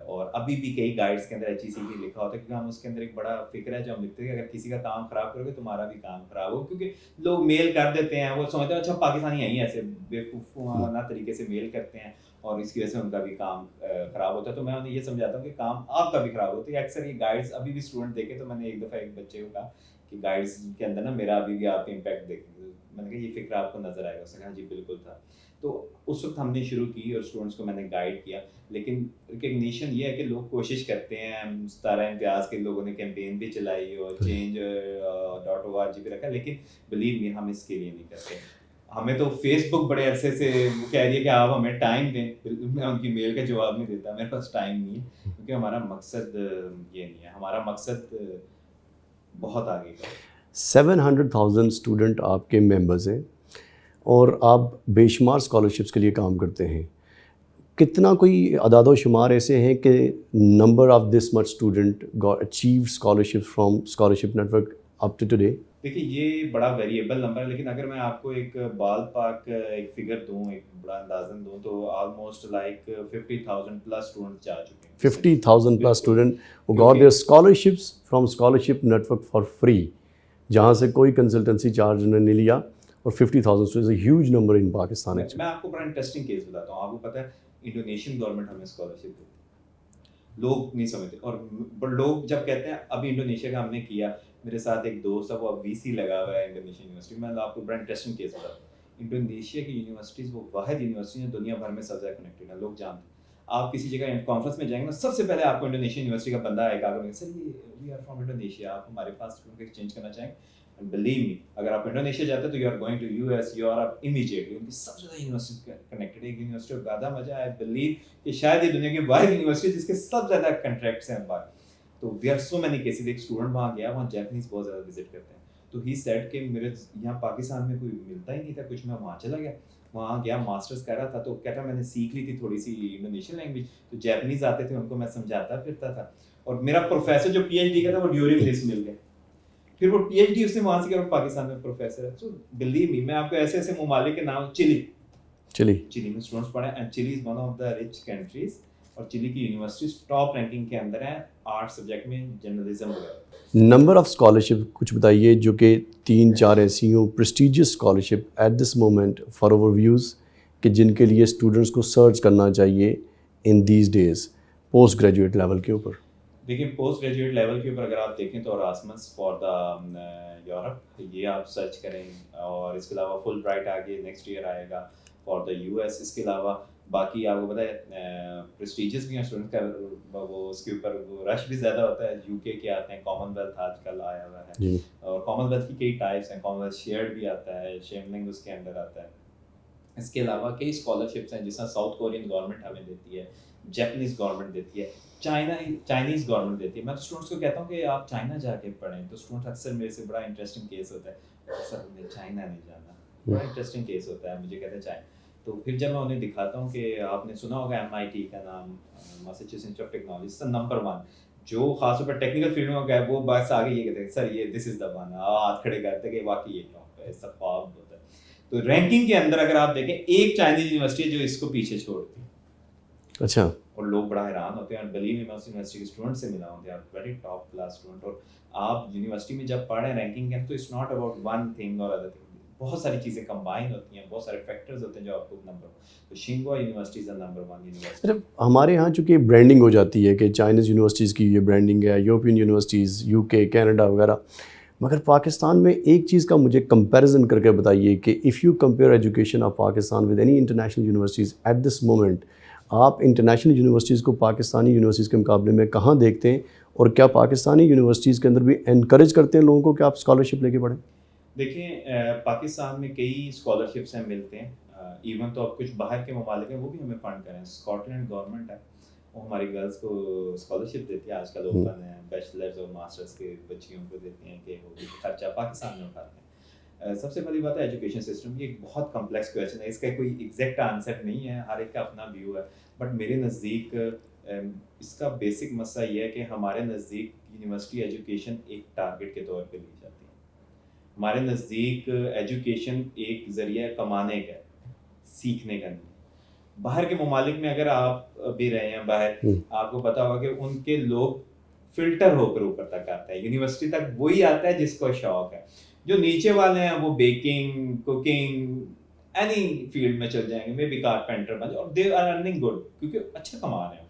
اور ابھی بھی کئی گائیڈس کے اندر ایچ ای سی بھی لکھا ہوتا ہے, کیونکہ ہم اس کے اندر ایک بڑا فکر ہے جو ہم لکھتے ہیں کہ اگر کسی کا کام خراب کرو گے تمہارا بھی کام خراب ہو. کیونکہ لوگ میل کر دیتے ہیں, وہ سمجھتے ہیں اچھا پاکستانی ہیں ایسے بیوقوفانہ طریقے سے میل کرتے ہیں, اور اس کی وجہ سے ان کا بھی کام خراب ہوتا ہے. تو میں انہیں یہ سمجھاتا ہوں کہ کام آپ کا بھی خراب ہوتا ہے. اکثر یہ گائیڈس ابھی بھی اسٹوڈنٹ دیکھے, تو میں نے ایک دفعہ ایک بچے کو کہا کہ گائیڈس کے اندر نا میرا ابھی بھی آپ امپیکٹ دیکھیں. میں نے کہا یہ فکر آپ کو نظر آئے گا؟ اس نے کہا جی بالکل تھا. تو اس وقت ہم نے شروع کی اور اسٹوڈنٹس کو میں نے گائیڈ کیا. لیکن ریکگنیشن یہ ہے کہ لوگ کوشش کرتے ہیں, 17 امتیاز کے لوگوں نے کیمپین بھی چلائی اور change.org پہ رکھا, لیکن بلیو می ہم اس کے لیے نہیں کرتے. ہمیں تو فیس بک بڑے عرصے سے کہہ رہی ہے کہ آپ ہمیں ٹائم دیں, میں ان کی میل کا جواب نہیں دیتا, میرے پاس ٹائم نہیں ہے, کیونکہ ہمارا مقصد یہ نہیں ہے. ہمارا مقصد بہت آگے کا. 700,000 اسٹوڈنٹ آپ کے ممبرز ہیں اور آپ بے شمار اسکالرشپس کے لیے کام کرتے ہیں. کتنا کوئی اعداد و شمار ایسے ہیں کہ number of this much student achieve scholarship from scholarship network up to today? دیکھیے یہ بڑا ویریبل نمبر ہے, لیکن اگر میں آپ کو ایک بال پاک ایک فگر دوں, ایک بڑا اندازن دوں, تو آلموسٹ لائک 50,000 پلس اسٹوڈنٹس جا چکے ہیں. 50,000 plus student who got their scholarships from scholarship network for free, جہاں سے کوئی کنسلٹنسی چارج انہوں نے نہیں لیا, اور 50,000 students a huge number in Pakistan. میں آپ کو بڑا انٹرسٹنگ کیس بتاتا ہوں. آپ کو پتہ ہے انڈونیشین گورنمنٹ ہمیں اسکالرشپ دیتی ہے, لوگ نہیں سمجھتے. اور لوگ جب کہتے ہیں ابھی انڈونیشیا کا ہم نے کیا, میرے ساتھ ایک دوست ہے وہ اب وی سی لگا ہوا ہے انڈونیشین یونیورسٹی میں. آپ کو بڑا انٹرسٹنگ کیس بتاتا ہوں. انڈونیشیا کی یونیورسٹیز وہ واحد یونیورسٹی ہیں دنیا بھر میں سب سے کنیکٹڈ ہیں, لوگ جانتے ہیں. آپ کسی جگہ کانفرنس میں جائیں گے نا, سب سے پہلے آپ کو انڈونیشین یونیورسٹی کا بندہ آئے گا, سر یہ وی آر فرام انڈونیشیا, آپ ہمارے پاس ایکسچینج کرنا چاہیں گے. بلیو می اگر آپ انڈونیشیا جاتے ہیں تو you are going to U S, Europe immediately. ان کی سب سے زیادہ یونیورسٹی کنیکٹڈ ہے. ایک یونیورسٹی کا زیادہ مزہ ہے, بلیو کہ شاید یہ دنیا کی واحد یونیورسٹی جس کے سب زیادہ کنٹریکٹس ہیں باہر. تو we are so many cases. ایک اسٹوڈنٹ وہاں گیا, وہاں جیپنیز بہت زیادہ وزٹ کرتے ہیں, تو ہی سیڈ کہ میرے یہاں پاکستان میں کوئی ملتا ہی نہیں تھا کچھ, میں وہاں چلا گیا, وہاں گیا ماسٹرز کر رہا تھا. تو کہتا میں نے سیکھ لی تھی تھوڑی سی انڈونیشین لینگویج, تو جیپنیز آتے تھے ان کو میں سمجھاتا پھرتا تھا. اور میرا پروفیسر جو پی ایچ ڈی کا تھا وہ ڈیورنگ دس مل گیا, پھر وہ پی ایچ ڈی اس نے وہاں سے کیا, پاکستان میں پروفیسر ہے. سو بلیو می میں آپ کو ایسے ایسے ممالک کے نام, چلی میں اسٹوڈنٹس پڑھے, and Chile is one of the rich countries, اور چلی کی یونیورسٹیز ٹاپ رینکنگ کے اندر ہیں آرٹ سبجیکٹ میں, جرنلزم وغیرہ. نمبر آف اسکالرشپ کچھ بتائیے جو کہ 3-4 ایسی ہوں prestigious scholarship at this moment for our viewers, کہ جن کے لیے اسٹوڈنٹس کو سرچ کرنا چاہیے ان these days post graduate level کے اوپر. دیکھیں پوسٹ گریجویٹ لیول کے اوپر اگر آپ دیکھیں تو راسمس فار دا یورپ, یہ آپ سرچ کریں. اور اس کے علاوہ فل برائٹ آگے نیکسٹ ایئر آئے گا فار دا یو ایس. اس کے علاوہ باقی آپ کو پتہ ہے پریسٹیجیس بھی ہیں اسٹوڈنٹ کا, وہ اس کے اوپر وہ رش بھی زیادہ ہوتا ہے. یو کے آتے ہیں, کامن ویلتھ آج کل آیا ہوا ہے, اور کامن ویلتھ کی کئی ٹائپس ہیں. کامن ویلتھ شیئرڈ بھی آتا ہے, شیملنگ اس کے اندر آتا ہے. اس کے علاوہ کئی اسکالرشپس ہیں جس طرح ساؤتھ کورین گورنمنٹ ہمیں دیتی ہے, جیپنیز گورنمنٹ دیتی ہے, چائنیز گورنمنٹ دیتی ہے. میں اسٹوڈنٹس کو کہتا ہوں کہ آپ چائنا جا کے پڑھیں, تو اسٹوڈنٹ اکثر میرے سے بڑا انٹرسٹنگ کیس ہوتا ہے, سر ہمیں چائنا نہیں جانا, بڑا انٹرسٹنگ کیس ہوتا ہے. مجھے کہتے ہیں چائے, تو پھر جب میں انہیں دکھاتا ہوں کہ آپ نے سنا ہوگا MIT کا نام, میساچیوسیٹس انسٹیٹیوٹ آف ٹیکنالوجی, نمبر 1 جو خاص طور پر ٹیکنیکل فیلڈ میں گئے, وہ بس آگے یہ کہتے ہیں سر یہ دس از دا ون, ہاتھ کھڑے کرتے کہ واقعی یہ ٹاپ ہے, ایسا خواب ہوتا ہے. تو رینکنگ کے اندر اگر آپ دیکھیں ایک چائنیز یونیورسٹی ہے جو اس کو پیچھے چھوڑتی ہے. اچھا. اور لوگ بڑا حیران ہوتے ہیں, اور بلیو می میں اس یونیورسٹی کے اسٹوڈنٹ سے ملا ہوں, they are very top class student. اور آپ یونیورسٹی میں جب پڑھ رہے ہیں رینکنگ کے, تو it's not about one thing اور ادر تھنگ, بہت ساری چیزیں کمبائن ہوتی ہیں, بہت سارے فیکٹرز ہوتے ہیں جو آپ کو نمبر. تو شینگوا یونیورسٹی از نمبر 1 یونیورسٹی. ہمارے یہاں چونکہ برانڈنگ ہو جاتی ہے کہ چائنیز یونیورسٹیز کی یہ برانڈنگ ہے, یورپین یونیورسٹیز, UK, کینیڈا وغیرہ, مگر پاکستان میں ایک چیز کا مجھے کمپیریزن کر کے بتائیے کہ if you compare education of Pakistan with any international universities at this moment, آپ انٹرنیشنل یونیورسٹیز کو پاکستانی یونیورسٹیز کے مقابلے میں کہاں دیکھتے ہیں, اور کیا پاکستانی یونیورسٹیز کے اندر بھی انکریج کرتے ہیں لوگوں کو کہ آپ اسکالرشپ لے کے پڑھیں؟ دیکھیں پاکستان میں کئی اسکالرشپس ہیں ملتے ہیں, ایون تو اب کچھ باہر کے ممالک ہیں وہ بھی ہمیں فنڈ کریں. اسکاٹ لینڈ گورنمنٹ ہے وہ ہماری گرلس کو اسکالرشپ دیتی ہے, آج کل اوپن ہے, بیچلرز اور ماسٹرز کے بچیوں کو دیتی ہیں کہ وہ خرچہ پاکستان میں اٹھاتے ہیں. سب سے بڑی بات ہے ایجوکیشن سسٹم. یہ ایک بہت کمپلیکس کویشچن ہے, اس کا کوئی ایگزیکٹ آنسر نہیں ہے, ہر ایک کا اپنا ویو ہے. بٹ میرے نزدیک اس کا بیسک مسئلہ یہ ہے کہ ہمارے نزدیک یونیورسٹی ایجوکیشن ایک ٹارگٹ کے طور پہ لی جاتی ہے. ہمارے نزدیک ایجوکیشن ایک ذریعہ کمانے کا, سیکھنے کا نہیں. باہر کے ممالک میں اگر آپ بھی رہے ہیں باہر, آپ کو پتا ہوگا کہ ان کے لوگ فلٹر ہو کر اوپر تک آتا ہے. یونیورسٹی تک وہی آتا ہے جس کو شوق ہے. جو نیچے والے ہیں وہ بیکنگ, کوکنگ, اینی فیلڈ میں چل جائیں گے, میں بھی کارپینٹر بن جائیں, اور دے آر ارننگ گڈ کیونکہ اچھا کما رہے ہیں.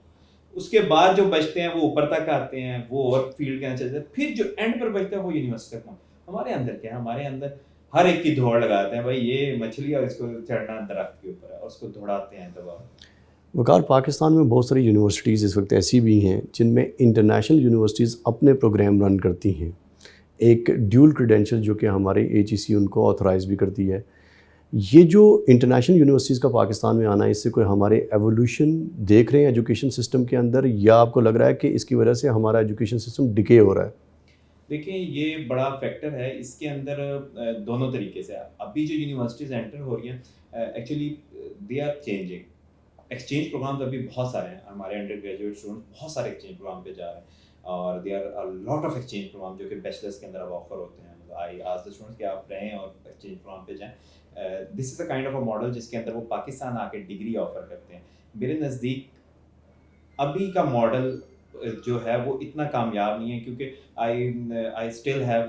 اس کے بعد جو بچتے ہیں وہ اوپر تک آتے ہیں, وہ اور فیلڈ کے اندر چلتے ہیں. پھر جو اینڈ پر بچتا ہے وہ یونیورسٹی تک. ہمارے اندر کیا ہے, ہمارے اندر ہر ایک کی دوڑ لگاتے ہیں, بھائی یہ مچھلی اور اس کو چڑھنا درخت کے اوپر ہے, اور اس کو دوڑاتے ہیں دبا. وقار, پاکستان میں بہت ساری یونیورسٹیز اس وقت ایسی بھی ہیں جن میں انٹرنیشنل یونیورسٹیز اپنے پروگرام رن کرتی ہیں. ایک ڈیول کریڈینشل جو کہ ہمارے HEC ان کو آتھورائز بھی کرتی ہے. یہ جو انٹرنیشنل یونیورسٹیز کا پاکستان میں آنا ہے, اس سے کوئی ہمارے ایولیوشن دیکھ رہے ہیں ایجوکیشن سسٹم کے اندر, یا آپ کو لگ رہا ہے کہ اس کی وجہ سے ہمارا ایجوکیشن سسٹم ڈکے ہو رہا ہے؟ دیکھیں یہ بڑا فیکٹر ہے. اس کے اندر دونوں طریقے سے ابھی جو یونیورسٹیز انٹر ہو رہی ہیں actually they are changing. Exchange programs ابھی بہت سارے ہیں, ہمارے انڈر گریجویٹ اسٹوڈنٹ بہت سارے ایکسچینج پروگرام پہ جا رہے ہیں, اور they are lot of exchange program جو کہ بیچلرس کے اندر اب آفر ہوتے ہیں. آئی آس دا اسٹوڈنٹس کہ آپ رہیں اور ایکسچینج پروگرام پہ جائیں. This is a kind of a model جس کے اندر وہ پاکستان آ کے ڈگری آفر کرتے ہیں. میرے نزدیک ابھی کا ماڈل جو ہے وہ اتنا کامیاب نہیں ہے, کیونکہ آئی اسٹل ہیو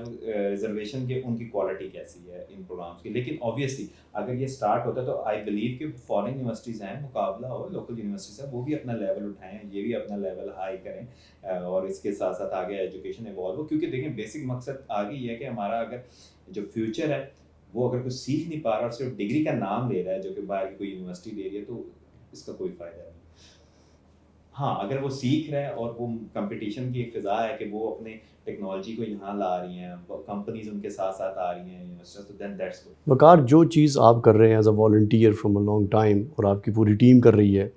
ریزرویشن کہ ان کی کوالٹی کیسی ہے ان پروگرامس کی. لیکن اوبیسلی اگر یہ اسٹارٹ ہوتا ہے تو آئی بلیو کہ فارن یونیورسٹیز ہیں, مقابلہ ہو, لوکل یونیورسٹیز ہیں, وہ بھی اپنا لیول اٹھائیں, یہ بھی اپنا لیول ہائی کریں, اور اس کے ساتھ ساتھ آگے ایجوکیشن ایوالو ہو. کیونکہ دیکھیں بیسک مقصد آگے یہ ہے کہ ہمارا اگر جو فیوچر ہے وہ اگر کچھ سیکھ نہیں پا رہا اور صرف ڈگری کا نام لے رہا ہے جو کہ باہر کی کوئی یونیورسٹی دے رہی ہے, تو اس کا کوئی فائدہ نہیں. ہاں اگر وہ سیکھ رہے ہیں اور وہ کمپٹیشن کی ایک فضا ہے کہ وہ اپنے ٹیکنالوجی کو یہاں لا رہی ہیں, کمپنیز ان کے ساتھ ساتھ آ رہی ہیں یونیورسٹیز, تو دین دیٹس گڈ. وقار, جو چیز آپ کر رہے ہیں as a volunteer from a long time, اور آپ کی پوری ٹیم کر رہی ہے,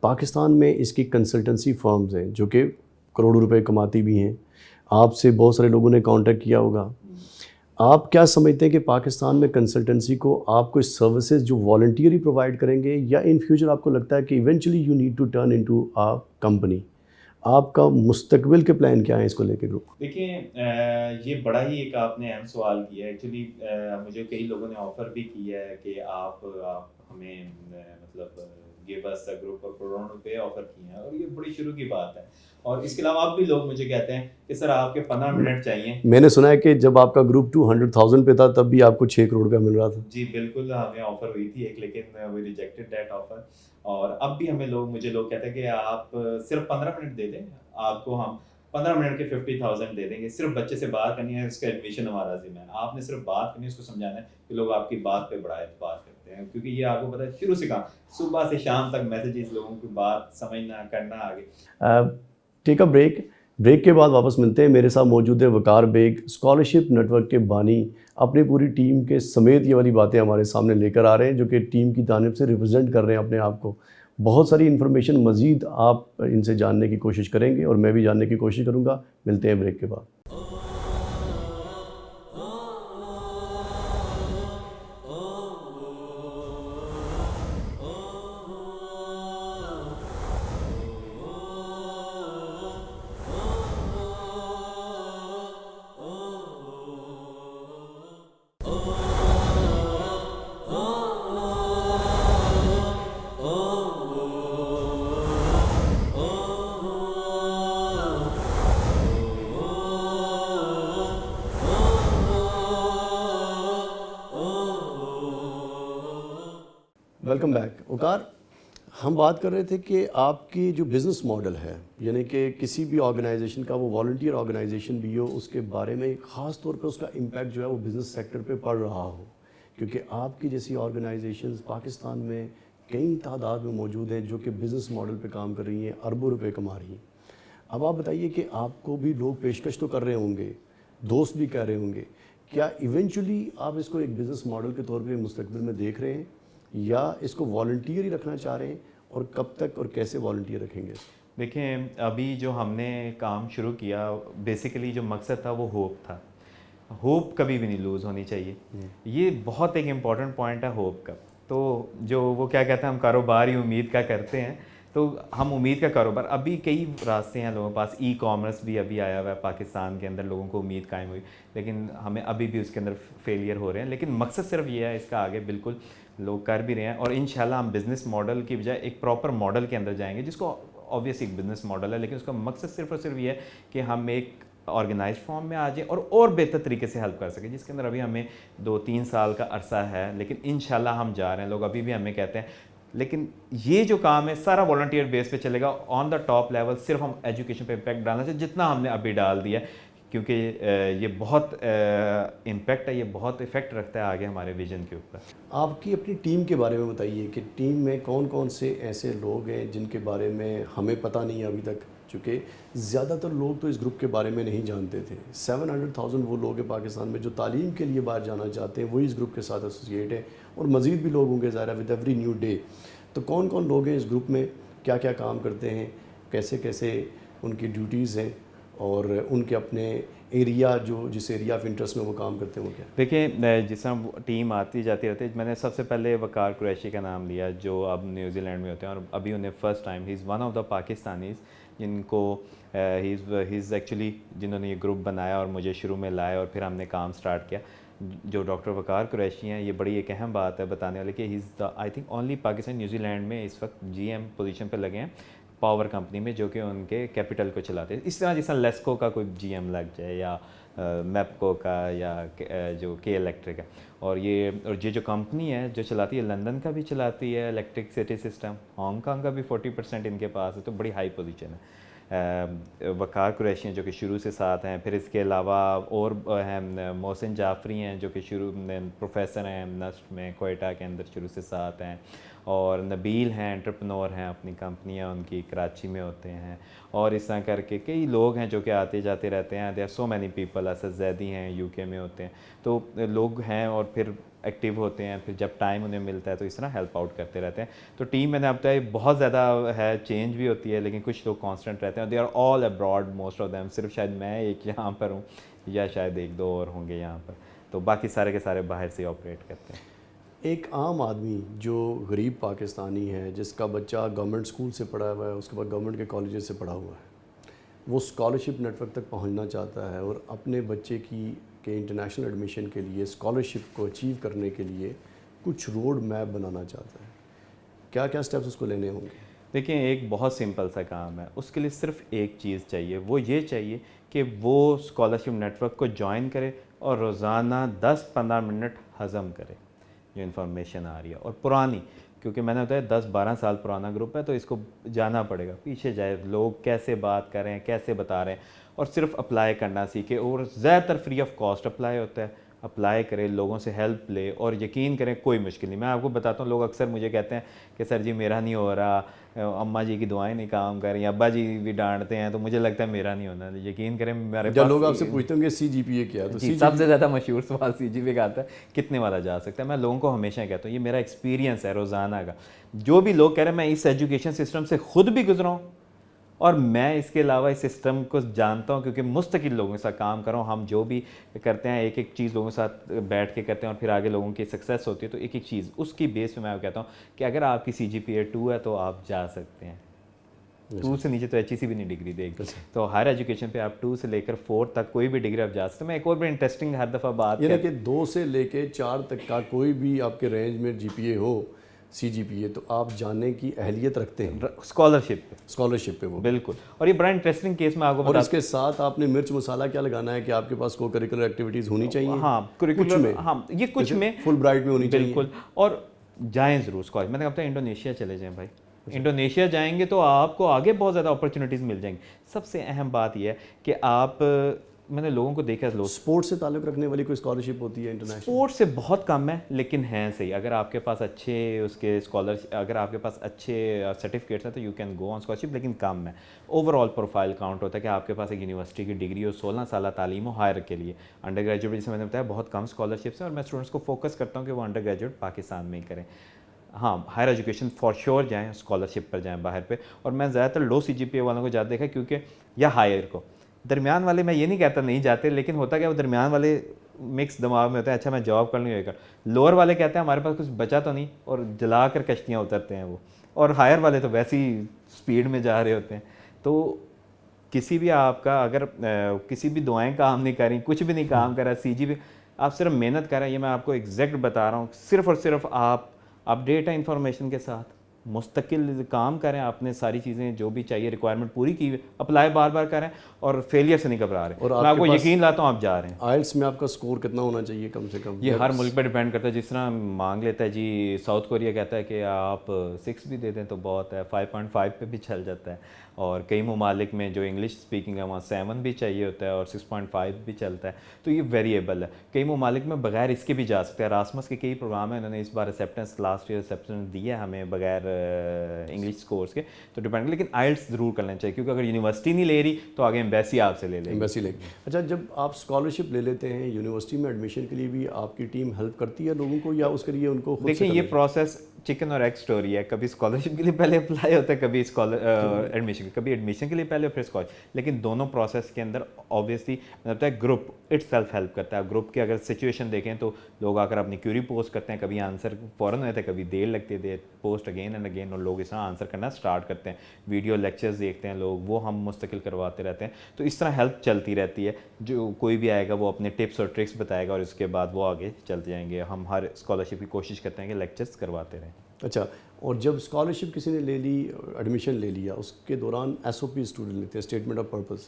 پاکستان میں اس کی کنسلٹنسی فرمز ہیں جو کہ کروڑوں روپے کماتی بھی ہیں. آپ سے بہت سارے لوگوں نے کانٹیکٹ کیا ہوگا. آپ کیا سمجھتے ہیں کہ پاکستان میں کنسلٹنسی کو آپ کوئی سروسز جو والنٹیئر ہی پرووائڈ کریں گے, یا ان فیوچر آپ کو لگتا ہے کہ eventually you need to turn into a company? آپ کا مستقبل کے پلان کیا ہیں اس کو لے کے گروپ؟ دیکھیں یہ بڑا ہی ایک آپ نے اہم سوال کیا ہے. ایکچولی مجھے کئی لوگوں نے آفر بھی کیا ہے کہ آپ ہمیں مطلب گیو اس اے گروپ اور کروڑوں روپے آفر کیے ہیں, اور یہ بڑی شروع کی بات ہے. اور اس کے علاوہ اب بھی لوگ مجھے کہتے ہیں کہ سر آپ کے 15 منٹ چاہیے. میں نے سنا ہے کہ جب آپ کا گروپ 200,000 پہ تھا تب بھی آپ کو 6 کروڑ روپیہ مل رہا تھا. جی بالکل, ہمیں آفر ہوئی تھی ایک, لیکن وی ریجیکٹڈ دیٹ آفر. اور اب بھی ہمیں مجھے لوگ کہتے ہیں کہ آپ صرف 15 منٹ دے دیں, آپ کو ہم 15 منٹ کے 50,000 دے دیں گے. صرف بچے سے بات کرنی ہے, اس کا ایڈمیشن ہمارا ذمہ ہے. آپ نے صرف بات کرنی ہے, اس کو سمجھانا ہے کہ لوگ آپ کی بات پہ بڑا اعتبار کرتے ہیں, کیونکہ یہ آپ کو پتہ ہے شروع سے کہاں صبح سے شام تک میسیجز, لوگوں کی بات سمجھنا کرنا. آگے ٹیک اے بریک کے بعد واپس ملتے ہیں. میرے ساتھ موجود ہے وقار بیگ, اسکالرشپ نیٹ ورک کے بانی. اپنی پوری ٹیم کے سمیت یہ والی باتیں ہمارے سامنے لے کر آ رہے ہیں, جو کہ ٹیم کی جانب سے ریپرزینٹ کر رہے ہیں اپنے آپ کو. بہت ساری انفارمیشن مزید آپ ان سے جاننے کی کوشش کریں گے, اور میں بھی جاننے کی کوشش کروں گا. ملتے ہیں بریک کے بعد. Welcome back. وقار, ہم بات کر رہے تھے کہ آپ کی جو بزنس ماڈل ہے, یعنی کہ کسی بھی آرگنائزیشن کا, وہ والنٹیئر آرگنائزیشن بھی ہو, اس کے بارے میں خاص طور پہ اس کا امپیکٹ جو ہے وہ بزنس سیکٹر پہ پڑ رہا ہو, کیونکہ آپ کی جیسی آرگنائزیشنز پاکستان میں کئی تعداد میں موجود ہیں جو کہ بزنس ماڈل پہ کام کر رہی ہیں, اربوں روپے کما رہی ہیں. اب آپ بتائیے کہ آپ کو بھی لوگ پیشکش تو کر رہے ہوں گے, دوست بھی کہہ رہے ہوں گے, کیا ایونچولی آپ اس کو ایک بزنس ماڈل کے طور پہ مستقبل میں دیکھ رہے ہیں, یا اس کو والنٹیئر ہی رکھنا چاہ رہے ہیں, اور کب تک اور کیسے والنٹیئر رکھیں گے؟ دیکھیں, ابھی جو ہم نے کام شروع کیا, بیسیکلی جو مقصد تھا وہ ہوپ تھا. ہوپ کبھی بھی نہیں لوز ہونی چاہیے. یہ بہت ایک امپورٹنٹ پوائنٹ ہے ہوپ کا. تو جو وہ کیا کہتے ہیں, ہم کاروبار ہی امید کا کرتے ہیں, تو ہم امید کا کاروبار, ابھی کئی راستے ہیں لوگوں کے پاس. ای کامرس بھی ابھی آیا ہوا ہے پاکستان کے اندر, لوگوں کو امید قائم ہوئی, لیکن ہمیں ابھی بھی اس کے اندر فیلئر ہو رہے ہیں. لیکن مقصد صرف یہ ہے, اس کا آگے بالکل لوگ کر بھی رہے ہیں, اور انشاءاللہ ہم بزنس ماڈل کی بجائے ایک پراپر ماڈل کے اندر جائیں گے, جس کو آبویس ایک بزنس ماڈل ہے, لیکن اس کا مقصد صرف اور صرف یہ ہے کہ ہم ایک آرگنائز فارم میں آ جائیں اور بہتر طریقے سے ہیلپ کر سکیں, جس کے اندر ابھی ہمیں 2-3 سال کا عرصہ ہے, لیکن انشاءاللہ ہم جا رہے ہیں. لوگ ابھی بھی ہمیں کہتے ہیں, لیکن یہ جو کام ہے سارا والنٹیئر بیس پہ چلے گا. آن دا ٹاپ لیول صرف ہم ایجوکیشن پہ امپیکٹ ڈالنا چاہیے, جتنا ہم نے ابھی ڈال دیا ہے, کیونکہ یہ بہت امپیکٹ ہے, یہ بہت افیکٹ رکھتا ہے آگے ہمارے ویژن کے اوپر. آپ کی اپنی ٹیم کے بارے میں بتائیے کہ ٹیم میں کون کون سے ایسے لوگ ہیں جن کے بارے میں ہمیں پتہ نہیں ہے ابھی تک, چونکہ زیادہ تر لوگ تو اس گروپ کے بارے میں نہیں جانتے تھے. 700,000 وہ لوگ ہیں پاکستان میں جو تعلیم کے لیے باہر جانا چاہتے ہیں, وہی اس گروپ کے ساتھ ایسوسیٹ ہیں, اور مزید بھی لوگ ہوں گے ظاہر ہے ود ایوری نیو ڈے. تو کون کون لوگ ہیں اس گروپ میں, کیا کیا کام کرتے ہیں, کیسے کیسے ان کی ڈیوٹیز ہیں, اور ان کے اپنے ایریا جو جس ایریا آف انٹرسٹ میں وہ کام کرتے ہیں وہ کیا؟ دیکھیں, جس طرح ٹیم آتی جاتی رہتی ہے, میں نے سب سے پہلے وقار قریشی کا نام لیا, جو اب نیوزی لینڈ میں ہوتے ہیں, اور ابھی انہیں first time, he is one of the Pakistanis جن کو ہی از ایکچولی جنہوں نے یہ گروپ بنایا اور مجھے شروع میں لایا, اور پھر ہم نے کام سٹارٹ کیا. جو ڈاکٹر وقار قریشی ہیں, یہ بڑی ایک اہم بات ہے بتانے والی کہ he is the I think only Pakistan New Zealand میں اس وقت جی ایم پوزیشن پہ لگے ہیں پاور کمپنی میں, جو کہ ان کے کیپٹل کو چلاتے ہیں. اس طرح جس طرح لیسکو کا کوئی جی ایم لگ جائے, یا میپکو کا, یا جو کے الیکٹرک ہے. اور یہ جو کمپنی ہے جو چلاتی ہے, لندن کا بھی چلاتی ہے الیکٹرکسٹی سسٹم, ہانگ کانگ کا بھی 40% ان کے پاس ہے, تو بڑی ہائی پوزیشن ہے. وقار قریشی ہیں جو کہ شروع سے ساتھ ہیں. پھر اس کے علاوہ اور ہیں محسن جعفری ہیں جو کہ شروع میں پروفیسر ہیں نسٹ میں کوئٹہ کے اندر, شروع سے ساتھ ہیں. اور نبیل ہیں, انٹرپرنور ہیں, اپنی کمپنیاں ان کی کراچی میں ہوتے ہیں. اور اس طرح کر کے کئی لوگ ہیں جو کہ آتے جاتے رہتے ہیں. There are so many people. Asad Zaidi ہیں, یو کے میں ہوتے ہیں. تو لوگ ہیں اور پھر ایکٹیو ہوتے ہیں, پھر جب ٹائم انہیں ملتا ہے تو اس طرح ہیلپ آؤٹ کرتے رہتے ہیں. تو ٹیم میں نے اب تک بہت زیادہ ہے, چینج بھی ہوتی ہے, لیکن کچھ لوگ کانسٹنٹ رہتے ہیں. They are all abroad most of them. صرف شاید میں ایک یہاں پر ہوں, یا شاید 1-2 اور ہوں گے یہاں پر, تو باقی سارے کے سارے باہر سے آپریٹ کرتے ہیں. ایک عام آدمی جو غریب پاکستانی ہے, جس کا بچہ گورنمنٹ اسکول سے پڑھا ہوا ہے, اس کے بعد گورنمنٹ کے کالجز سے پڑھا ہوا ہے, وہ اسکالرشپ نیٹ ورک تک پہنچنا چاہتا ہے, اور اپنے بچے کی کے انٹرنیشنل ایڈمیشن کے لیے اسکالرشپ کو اچیو کرنے کے لیے کچھ روڈ میپ بنانا چاہتا ہے, کیا کیا اسٹیپس اس کو لینے ہوں گے؟ دیکھیں, ایک بہت سمپل سا کام ہے. اس کے لیے صرف ایک چیز چاہیے, وہ یہ چاہیے کہ وہ اسکالرشپ نیٹ ورک کو جوائن کرے اور روزانہ 10-15 منٹ ہضم کرے جو انفارمیشن آ رہی ہے. اور پرانی, کیونکہ میں نے بتایا 10-12 سال پرانا گروپ ہے, تو اس کو جانا پڑے گا, پیچھے جائے لوگ کیسے بات کر رہے ہیں, کیسے بتا رہے ہیں, اور صرف اپلائی کرنا سیکھے. اور زیادہ تر فری آف کاسٹ اپلائی ہوتا ہے, اپلائی کرے, لوگوں سے ہیلپ لے, اور یقین کریں کوئی مشکل نہیں. میں آپ کو بتاتا ہوں, لوگ اکثر مجھے کہتے ہیں کہ سر جی میرا نہیں ہو رہا, اماں جی کی دعائیں نہیں کام کر رہی, ابا جی بھی ڈانٹتے ہیں, تو مجھے لگتا ہے میرا نہیں ہونا. یقین کریں میرے جب لوگ آپ سے پوچھتے ہیں کہ سی جی پی اے کیا ہے, تو سب سے زیادہ مشہور سوال سی جی پی کا آتا ہے, کتنے والا جا سکتا ہے. میں لوگوں کو ہمیشہ کہتا ہوں, یہ میرا ایکسپیرینس ہے روزانہ کا. جو بھی لوگ کہہ رہے ہیں, میں اس ایجوکیشن سسٹم سے خود بھی گزرا ہوں, اور میں اس کے علاوہ اس سسٹم کو جانتا ہوں, کیونکہ مستقل لوگوں کے ساتھ کام کر رہا ہوں. ہم جو بھی کرتے ہیں ایک ایک چیز لوگوں کے ساتھ بیٹھ کے کرتے ہیں, اور پھر آگے لوگوں کی سکسیس ہوتی ہے. تو ایک ایک چیز اس کی بیس پہ میں کہتا ہوں کہ اگر آپ کی سی جی پی اے 2 ہے تو آپ جا سکتے ہیں. 2 سے نیچے تو ایچ ای سی بھی نہیں ڈگری دے گی. تو ہر ایجوکیشن پہ آپ 2 سے لے کر 4 تک کوئی بھی ڈگری آپ جا سکتے ہیں. میں ایک اور بھی انٹرسٹنگ ہر دفعہ بات یعنی کہ 2 سے لے کے 4 تک کا کوئی بھی آپ کے رینج میں جی پی اے ہو, سی جی پی اے, تو آپ جاننے کی اہلیت رکھتے ہیں اسکالرشپ پہ وہ. بالکل. اور یہ بڑا انٹرسٹنگ کیس میں آپ کو اور اس کے ساتھ آپ نے مرچ مسالہ کیا لگانا ہے کہ آپ کے پاس کو کریکولر ایکٹیویٹیز ہونی چاہیے. ہاں, کریکولر, ہاں, یہ کچھ میں فل برائٹ میں ہونی چاہیے. بالکل. اور جائیں ضرور اسکالر. میں نے کہا انڈونیشیا چلے جائیں بھائی, انڈونیشیا جائیں گے تو آپ کو آگے بہت زیادہ اپرچونیٹیز مل جائیں گی. سب سے اہم بات یہ ہے کہ آپ, میں نے لوگوں کو دیکھا ہے, لوگ اسپورٹ سے تعلق رکھنے والی کوئی اسکالرشپ ہوتی ہے انٹرنیشنل؟ اسپورٹ سے بہت کم ہے لیکن ہیں صحیح. اگر آپ کے پاس اچھے اس کے اسکالرشپ, اگر آپ کے پاس اچھے سرٹیفکیٹس ہیں تو you can go on scholarship, لیکن کم ہے. اوور آل پروفائل کاؤنٹ ہوتا ہے کہ آپ کے پاس ایک یونیورسٹی کی ڈگری ہو, 16 سالہ تعلیم ہو ہائر کے لیے. انڈر گریجویٹ جسے میں نے بتایا بہت کم اسکالرشپس ہیں, اور میں اسٹوڈنٹس کو فوکس کرتا ہوں کہ وہ انڈر گریجویٹ پاکستان میں ہی کریں. ہاں ہائر ایجوکیشن فار شیور جائیں, اسکالرشپ پر جائیں باہر پہ. اور میں زیادہ تر لو سی جی پی اے والوں کو زیادہ دیکھا, کیونکہ یا ہائر کو, درمیان والے میں یہ نہیں کہتا نہیں جاتے, لیکن ہوتا کہ وہ درمیان والے مکس دماغ میں ہوتا ہے, اچھا میں جاب کر لوں یہ کر. لوور والے کہتے ہیں ہمارے پاس کچھ بچا تو نہیں, اور جلا کر کشتیاں اترتے ہیں وہ. اور ہائر والے تو ویسے ہی اسپیڈ میں جا رہے ہوتے ہیں. تو کسی بھی آپ کا اگر کسی بھی دعائیں کام نہیں کر رہی, کچھ بھی نہیں کام کر رہا, سی جی بھی آپ صرف محنت کر رہے ہیں, یہ میں آپ کو ایگزیکٹ بتا رہا ہوں, صرف اور صرف آپ اپڈیٹ ہیں انفارمیشن کے ساتھ, مستقل کام کریں, آپ نے ساری چیزیں جو بھی چاہیے ریکوائرمنٹ پوری کی, اپلائی بار بار کریں, اور فیلئر سے نہیں گھبرا رہے. اور میں آپ کو یقین لاتا ہوں آپ جا رہے ہیں. آئلس میں آپ کا سکور کتنا ہونا چاہیے کم سے کم؟ یہ ہر ملک پہ ڈیپینڈ کرتا ہے, جس طرح مانگ لیتا ہے جی. ساؤتھ کوریا کہتا ہے کہ آپ 6 بھی دے دیں تو بہت ہے, 5.5 پہ بھی چل جاتا ہے. اور کئی ممالک میں جو انگلش اسپیکنگ ہے وہاں 7 بھی چاہیے ہوتا ہے, اور 6.5 بھی چلتا ہے. تو یہ ویریبل ہے. کئی ممالک میں بغیر اس کے بھی جا سکتے ہیں. راسمس کے کئی پروگرام ہیں, انہوں نے اس بار ایکسیپٹنس لاسٹ ایئر ایکسیپٹنس دی ہے ہمیں بغیر انگلش اسکورس کے. تو ڈیپینڈ, لیکن آئلٹس ضرور کرنا چاہیے, کیونکہ اگر یونیورسٹی نہیں لے رہی تو آگے ایمبیسی آپ سے لے لے. ایمبیسی لے. اچھا, جب آپ اسکالرشپ لے لیتے ہیں یونیورسٹی میں ایڈمیشن کے لیے بھی آپ کی ٹیم ہیلپ کرتی ہے لوگوں کو, یا اس کے لیے ان کو خود سے؟ دیکھیں یہ پروسیس چکن اور ایگ اسٹوری ہے. کبھی اسکالرشپ کے لیے پہلے اپلائی ہوتا ہے, کبھی ایڈمیشن, کبھی ایڈمیشن کے لیے پہلے پھر اسکالرشپ. لیکن دونوں پروسیس کے اندر آبویسلی مطلب ہے گروپ اٹ سیلف ہیلپ کرتا ہے. گروپ کی اگر سچویشن دیکھیں تو لوگ آ کر اپنی کیوری پوسٹ کرتے ہیں, کبھی آنسر فوراً ہوتا ہے, کبھی دیر لگتی ہے, پوسٹ اگین اینڈ اگین, اور لوگ اس طرح آنسر کرنا اسٹارٹ کرتے ہیں. ویڈیو لیکچرز دیکھتے ہیں لوگ, وہ ہم مستقل کرواتے رہتے ہیں. تو اس طرح ہیلپ چلتی رہتی ہے. جو کوئی بھی آئے گا وہ اپنے ٹپس اور ٹرکس بتائے گا, اور اس کے بعد وہ آگے چلتے جائیں گے. ہم ہر اسکالرشپ کی کوشش کرتے ہیں کہ لیکچرز کرواتے رہیں. اچھا, اور جب اسکالرشپ کسی نے لے لی, ایڈمیشن لے لیا, اس کے دوران ایس او پی اسٹوڈنٹ لیتے ہیں, اسٹیٹمنٹ آف پرپز.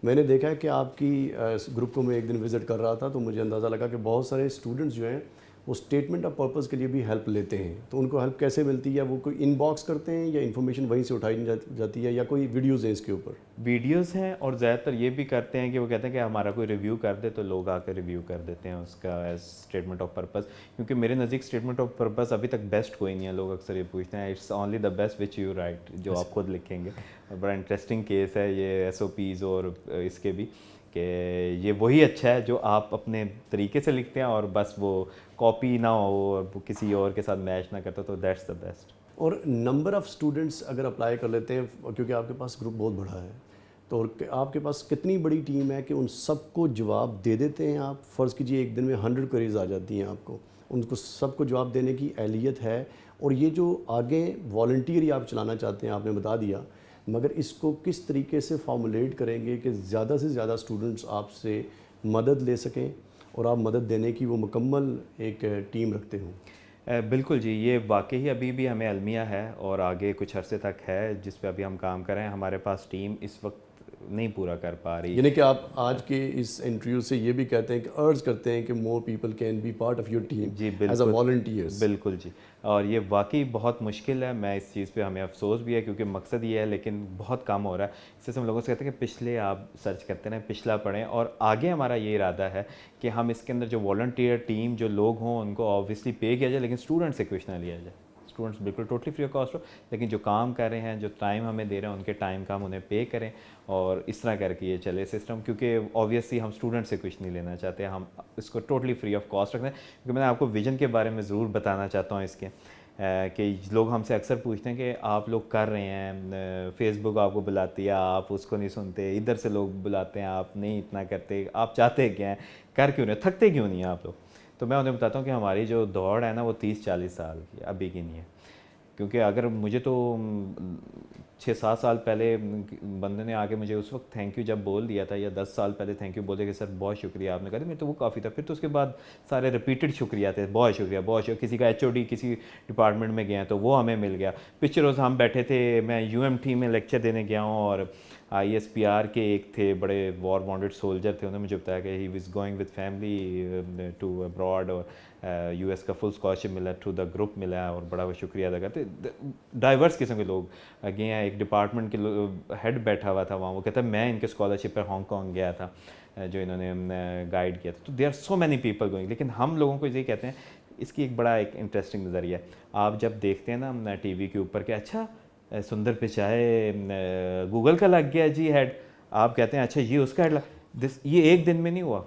میں نے دیکھا ہے کہ آپ کی گروپ کو میں ایک دن وزٹ کر رہا تھا, تو مجھے اندازہ لگا کہ بہت سارے اسٹوڈنٹس جو ہیں وہ اسٹیٹمنٹ آف پرپز کے لیے بھی ہیلپ لیتے ہیں. تو ان کو ہیلپ کیسے ملتی ہے؟ وہ کوئی ان باکس کرتے ہیں یا انفارمیشن وہیں سے اٹھائی جاتی ہے, یا کوئی ویڈیوز ہیں اس کے اوپر؟ ویڈیوز ہیں, اور زیادہ تر یہ بھی کرتے ہیں کہ وہ کہتے ہیں کہ ہمارا کوئی ریویو کر دے, تو لوگ آ کر ریویو کر دیتے ہیں اس کا ایز اسٹیٹمنٹ آف پرپز. کیونکہ میرے نزدیک اسٹیٹمنٹ آف پرپز ابھی تک بیسٹ کوئی نہیں ہے. لوگ اکثر یہ پوچھتے ہیں it's only the best which you write, جو آپ خود لکھیں گے. بڑا انٹرسٹنگ کیس ہے یہ ایس او پیز اور اس کے بھی, کہ یہ وہی اچھا ہے جو آپ اپنے طریقے سے لکھتے ہیں, اور بس وہ کاپی نہ ہو اور کسی اور کے ساتھ میچ نہ کرتا, تو دیٹس دا بیسٹ. اور نمبر آف اسٹوڈنٹس اگر اپلائی کر لیتے ہیں, کیونکہ آپ کے پاس گروپ بہت بڑا ہے, تو آپ کے پاس کتنی بڑی ٹیم ہے کہ ان سب کو جواب دے دیتے ہیں آپ؟ فرض کیجیے ایک دن میں 100 کوئریز آ جاتی ہیں آپ کو, ان کو سب کو جواب دینے کی اہلیت ہے؟ اور یہ جو آگے والنٹیئر آپ چلانا چاہتے ہیں, آپ نے بتا دیا, مگر اس کو کس طریقے سے فارمولیٹ کریں گے کہ زیادہ سے زیادہ اسٹوڈنٹس آپ سے مدد لے سکیں, اور آپ مدد دینے کی وہ مکمل ایک ٹیم رکھتے ہوں؟ بالکل جی, یہ واقعی ابھی بھی ہمیں المیہ ہے, اور آگے کچھ عرصے تک ہے جس پہ ابھی ہم کام کر رہے ہیں. ہمارے پاس ٹیم اس وقت نہیں پورا کر پا رہی. یعنی کہ آپ آج کے اس انٹرویو سے یہ بھی کہتے ہیں کہ ارج کرتے ہیں کہ more people can be part of your team جی ایز اے والنٹیئرز. بالکل جی, اور یہ واقعی بہت مشکل ہے. میں اس چیز پہ ہمیں افسوس بھی ہے, کیونکہ مقصد یہ ہے لیکن بہت کم ہو رہا ہے. اس سے ہم لوگوں سے کہتے ہیں کہ پچھلے آپ سرچ کرتے رہیں, پچھلا پڑھیں, اور آگے ہمارا یہ ارادہ ہے کہ ہم اس کے اندر جو والنٹیئر ٹیم جو لوگ ہوں ان کو آبویسلی پے کیا جائے, لیکن اسٹوڈنٹ سے کچھ نہ لیا جائے. اسٹوڈنٹس بالکل ٹوٹلی فری آف کاسٹ ہو, لیکن جو کام کر رہے ہیں, جو ٹائم ہمیں دے رہے ہیں, ان کے ٹائم کا ہم انہیں پے کریں, اور اس طرح کر کے یہ چلے سسٹم. کیونکہ آبویسلی ہم اسٹوڈنٹ سے کچھ نہیں لینا چاہتے, ہم اس کو ٹوٹلی فری آف کاسٹ رکھتے ہیں. کیونکہ میں آپ کو ویژن کے بارے میں ضرور بتانا چاہتا ہوں اس کے, کہ لوگ ہم سے اکثر پوچھتے ہیں کہ آپ لوگ کر رہے ہیں, فیس بک آپ کو بلاتی ہے, آپ اس کو نہیں سنتے, ادھر سے لوگ بلاتے ہیں, آپ نہیں اتنا کرتے, آپ چاہتے کیا ہیں, کر کیوں نہیں, تھکتے کیوں نہیں ہیں آپ لوگ؟ تو میں انہیں بتاتا ہوں کہ ہماری جو دوڑ ہے نا وہ 30-40 سال کی, ابھی کی نہیں ہے. کیونکہ اگر مجھے تو 6-7 سال پہلے بندے نے آ کے مجھے اس وقت تھینک یو جب بول دیا تھا, یا 10 سال پہلے تھینک یو بول دیا کہ سر بہت شکریہ آپ نے کہا, میں تو وہ کافی تھا. پھر تو اس کے بعد سارے ریپیٹڈ شکریہ تھے, بہت شکریہ بہت شکریہ. کسی کا ایچ او ڈی کسی ڈپارٹمنٹ میں گیا تو وہ ہمیں مل گیا. پچھے روز ہم بیٹھے تھے, میں یو ایم ٹی میں لیکچر دینے گیا ہوں, اور ISPR کے ایک تھے بڑے وار وانڈیڈ سولجر تھے, انہوں نے مجھے بتایا کہ he was going with family to abroad, اور US کا فل اسکالرشپ ملا, تھرو دا گروپ ملا, اور بڑا وہ شکریہ ادا کرتے. ڈائیورس قسم کے لوگ گئے ہیں. ایک ڈپارٹمنٹ کے ہیڈ بیٹھا ہوا تھا وہاں, وہ کہتا ہے میں ان کے اسکالرشپ پر ہانگ کانگ گیا تھا جو انہوں نے گائیڈ کیا تھا. تو there are so many people going. لیکن ہم لوگوں کو یہ کہتے ہیں, اس کی ایک بڑا ایک انٹرسٹنگ نظریہ ہے. آپ جب دیکھتے ہیں نا ٹی وی کے اوپر کہ اچھا سندر پچائے گوگل کا لگ گیا جی ہیڈ, آپ کہتے ہیں اچھا یہ اس کا ہیڈ, یہ ایک دن میں نہیں ہوا,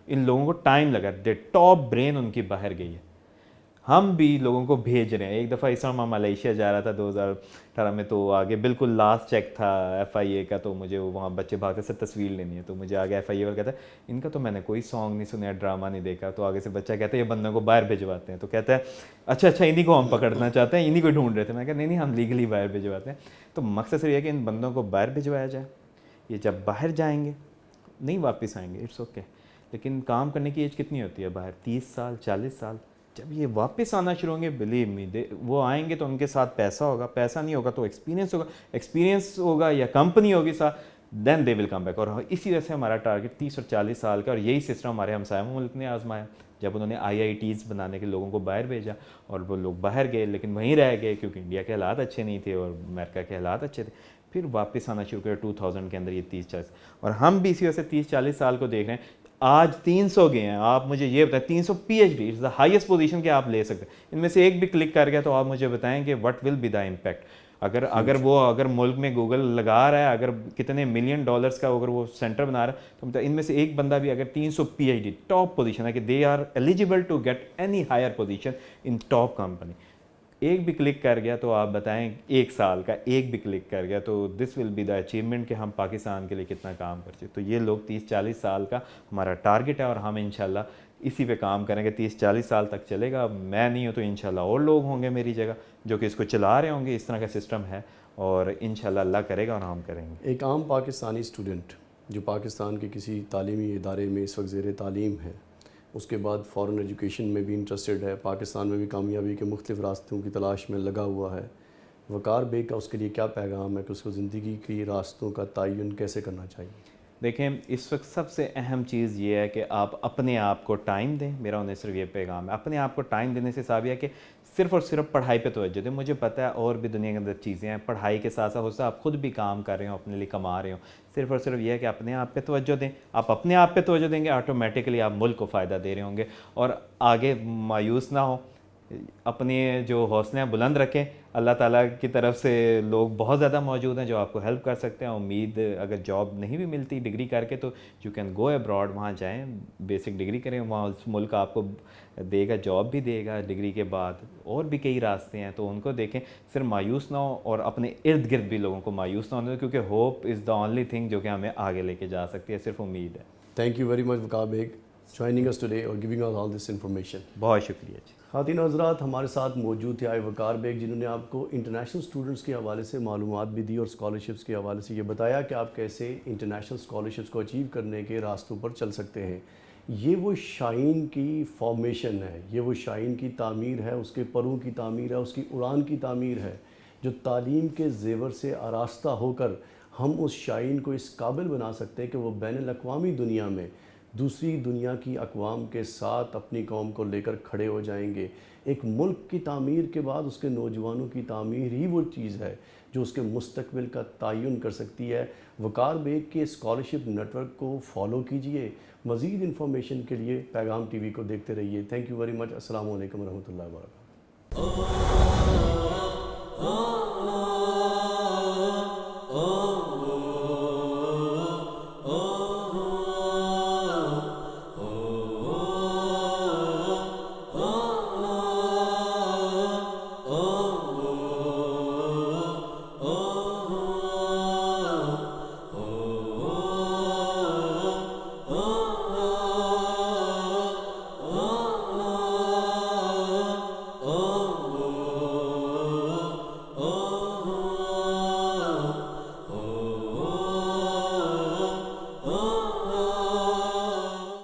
ان لوگوں کو ٹائم لگا. ٹاپ برین ان کی باہر گئی ہے. ہم بھی لوگوں کو بھیج رہے ہیں. ایک دفعہ اس طرح میں ملیشیا جا رہا تھا 2018 میں, تو آگے بالکل لاسٹ چیک تھا FIA کا, تو مجھے وہاں بچے بھاگتے سے تصویر لینی ہے, تو مجھے آگے FIA والا کہتا ہے ان کا تو میں نے کوئی سانگ نہیں سنا, ڈرامہ نہیں دیکھا. تو آگے سے بچہ کہتا ہے یہ بندوں کو باہر بھجواتے ہیں. تو کہتا ہے اچھا انہیں کو ہم پکڑنا چاہتے ہیں, انہیں کو ڈھونڈ رہے تھے. میں کہا نہیں ہم لیگلی باہر بھجواتے ہیں. تو مقصد صرف یہ ہے کہ ان بندوں کو باہر بھجوایا جائے. یہ جب باہر جائیں گے نہیں واپس آئیں گے, اٹس اوکے. لیکن کام کرنے کی ایج کتنی ہوتی ہے باہر؟ 30 سال 40 سال. جب یہ واپس آنا شروع ہوں گے, بلیو می وہ آئیں گے تو ان کے ساتھ پیسہ ہوگا, پیسہ نہیں ہوگا تو ایکسپیرینس ہوگا یا کمپنی ہوگی ساتھ, دین دے ول کم بیک. اور اسی وجہ سے ہمارا ٹارگیٹ 30 اور 40 سال کا, اور یہی سسٹم ہمارے ہمسایہ ملک نے آزمایا جب انہوں نے IITs بنانے کے لوگوں کو باہر بھیجا, اور وہ لوگ باہر گئے لیکن وہیں رہ گئے کیونکہ انڈیا کے حالات اچھے نہیں تھے اور امریکہ کے حالات اچھے تھے. پھر واپس آنا شروع کیا 2000 کے اندر یہ 30-40. اور ہم بھی اسی وجہ سے 30-40 سال کو دیکھ رہے ہیں. آج 300 گئے ہیں. آپ مجھے یہ بتائیں 300 PhD it's the highest position کہ آپ لے سکتے ہیں. ان میں سے ایک بھی کلک کر گیا تو آپ مجھے بتائیں کہ what will be the impact. اگر ملک میں گوگل لگا رہا ہے, اگر کتنے $1 ملین کا اگر وہ سینٹر بنا رہا ہے, تو ان میں سے ایک بندہ بھی اگر 300 PhD ٹاپ پوزیشن ہے کہ they are eligible to get any higher position in top company, ایک بھی کلک کر گیا تو آپ بتائیں ایک سال کا ایک بھی کلک کر گیا تو دس ول بی دا اچیومنٹ کہ ہم پاکستان کے لیے کتنا کام کرتے. تو یہ لوگ 30-40 سال کا ہمارا ٹارگیٹ ہے, اور ہم انشاءاللہ اسی پہ کام کریں گے. 30-40 سال تک چلے گا. میں نہیں ہوں تو انشاءاللہ اور لوگ ہوں گے میری جگہ جو کہ اس کو چلا رہے ہوں گے. اس طرح کا سسٹم ہے, اور انشاءاللہ اللہ کرے گا اور ہم کریں گے. ایک عام پاکستانی اسٹوڈنٹ جو پاکستان کے کسی تعلیمی ادارے میں اس وقت زیر تعلیم ہے, اس کے بعد فارن ایجوکیشن میں بھی انٹرسٹڈ ہے, پاکستان میں بھی کامیابی کے مختلف راستوں کی تلاش میں لگا ہوا ہے, وقار بیگ کا اس کے لیے کیا پیغام ہے کہ اس کو زندگی کی راستوں کا تعین کیسے کرنا چاہیے؟ دیکھیں اس وقت سب سے اہم چیز یہ ہے کہ آپ اپنے آپ کو ٹائم دیں. میرا انہیں صرف یہ پیغام ہے, اپنے آپ کو ٹائم دینے سے صاحب یہ ہے کہ صرف اور صرف پڑھائی پہ توجہ دیں. مجھے پتہ ہے اور بھی دنیا کے اندر چیزیں ہیں, پڑھائی کے ساتھ ساتھ ہو سکتا ہے آپ خود بھی کام کر رہے ہوں, اپنے لیے کما رہے ہوں. صرف اور صرف یہ ہے کہ اپنے آپ پہ توجہ دیں. آپ اپنے آپ پہ توجہ دیں گے, آٹومیٹکلی آپ ملک کو فائدہ دے رہے ہوں گے. اور آگے مایوس نہ ہوں, اپنے جو حوصلے بلند رکھیں. اللہ تعالیٰ کی طرف سے لوگ بہت زیادہ موجود ہیں جو آپ کو ہیلپ کر سکتے ہیں. امید اگر جاب نہیں بھی ملتی ڈگری کر کے تو یو کین گو ابراڈ, وہاں جائیں, بیسک ڈگری کریں, وہاں ملک آپ کو دے گا, جاب بھی دے گا ڈگری کے بعد. اور بھی کئی راستے ہیں تو ان کو دیکھیں, صرف مایوس نہ ہو, اور اپنے ارد گرد بھی لوگوں کو مایوس نہ ہونے دیں, کیونکہ hope is the only thing جو کہ ہمیں آگے لے کے جا سکتی ہے. صرف امید ہے. Thank you very much Waqar Baig joining us today or giving us all this information. بہت شکریہ جی. خواتین حضرات, ہمارے ساتھ موجود تھے آئی وقار بیگ, جنہوں نے آپ کو انٹرنیشنل اسٹوڈنٹس کے حوالے سے معلومات بھی دی اور اسکالرشپس کے حوالے سے یہ بتایا کہ آپ کیسے انٹرنیشنل اسکالرشپس کو اچیو کرنے کے راستوں پر چل سکتے ہیں. یہ وہ شاہین کی فارمیشن ہے, یہ وہ شاہین کی تعمیر ہے, اس کے پروں کی تعمیر ہے, اس کی اڑان کی تعمیر ہے, جو تعلیم کے زیور سے آراستہ ہو کر ہم اس شاہین کو اس قابل بنا سکتے ہیں کہ وہ بین الاقوامی دنیا میں دوسری دنیا کی اقوام کے ساتھ اپنی قوم کو لے کر کھڑے ہو جائیں گے. ایک ملک کی تعمیر کے بعد اس کے نوجوانوں کی تعمیر ہی وہ چیز ہے جو اس کے مستقبل کا تعین کر سکتی ہے. وقار بیگ کے اسکالرشپ نیٹ ورک کو فالو کیجئے. مزید انفارمیشن کے لیے پیغام ٹی وی کو دیکھتے رہیے. تھینک یو ویری مچ. السلام علیکم ورحمۃ اللہ وبرکاتہ.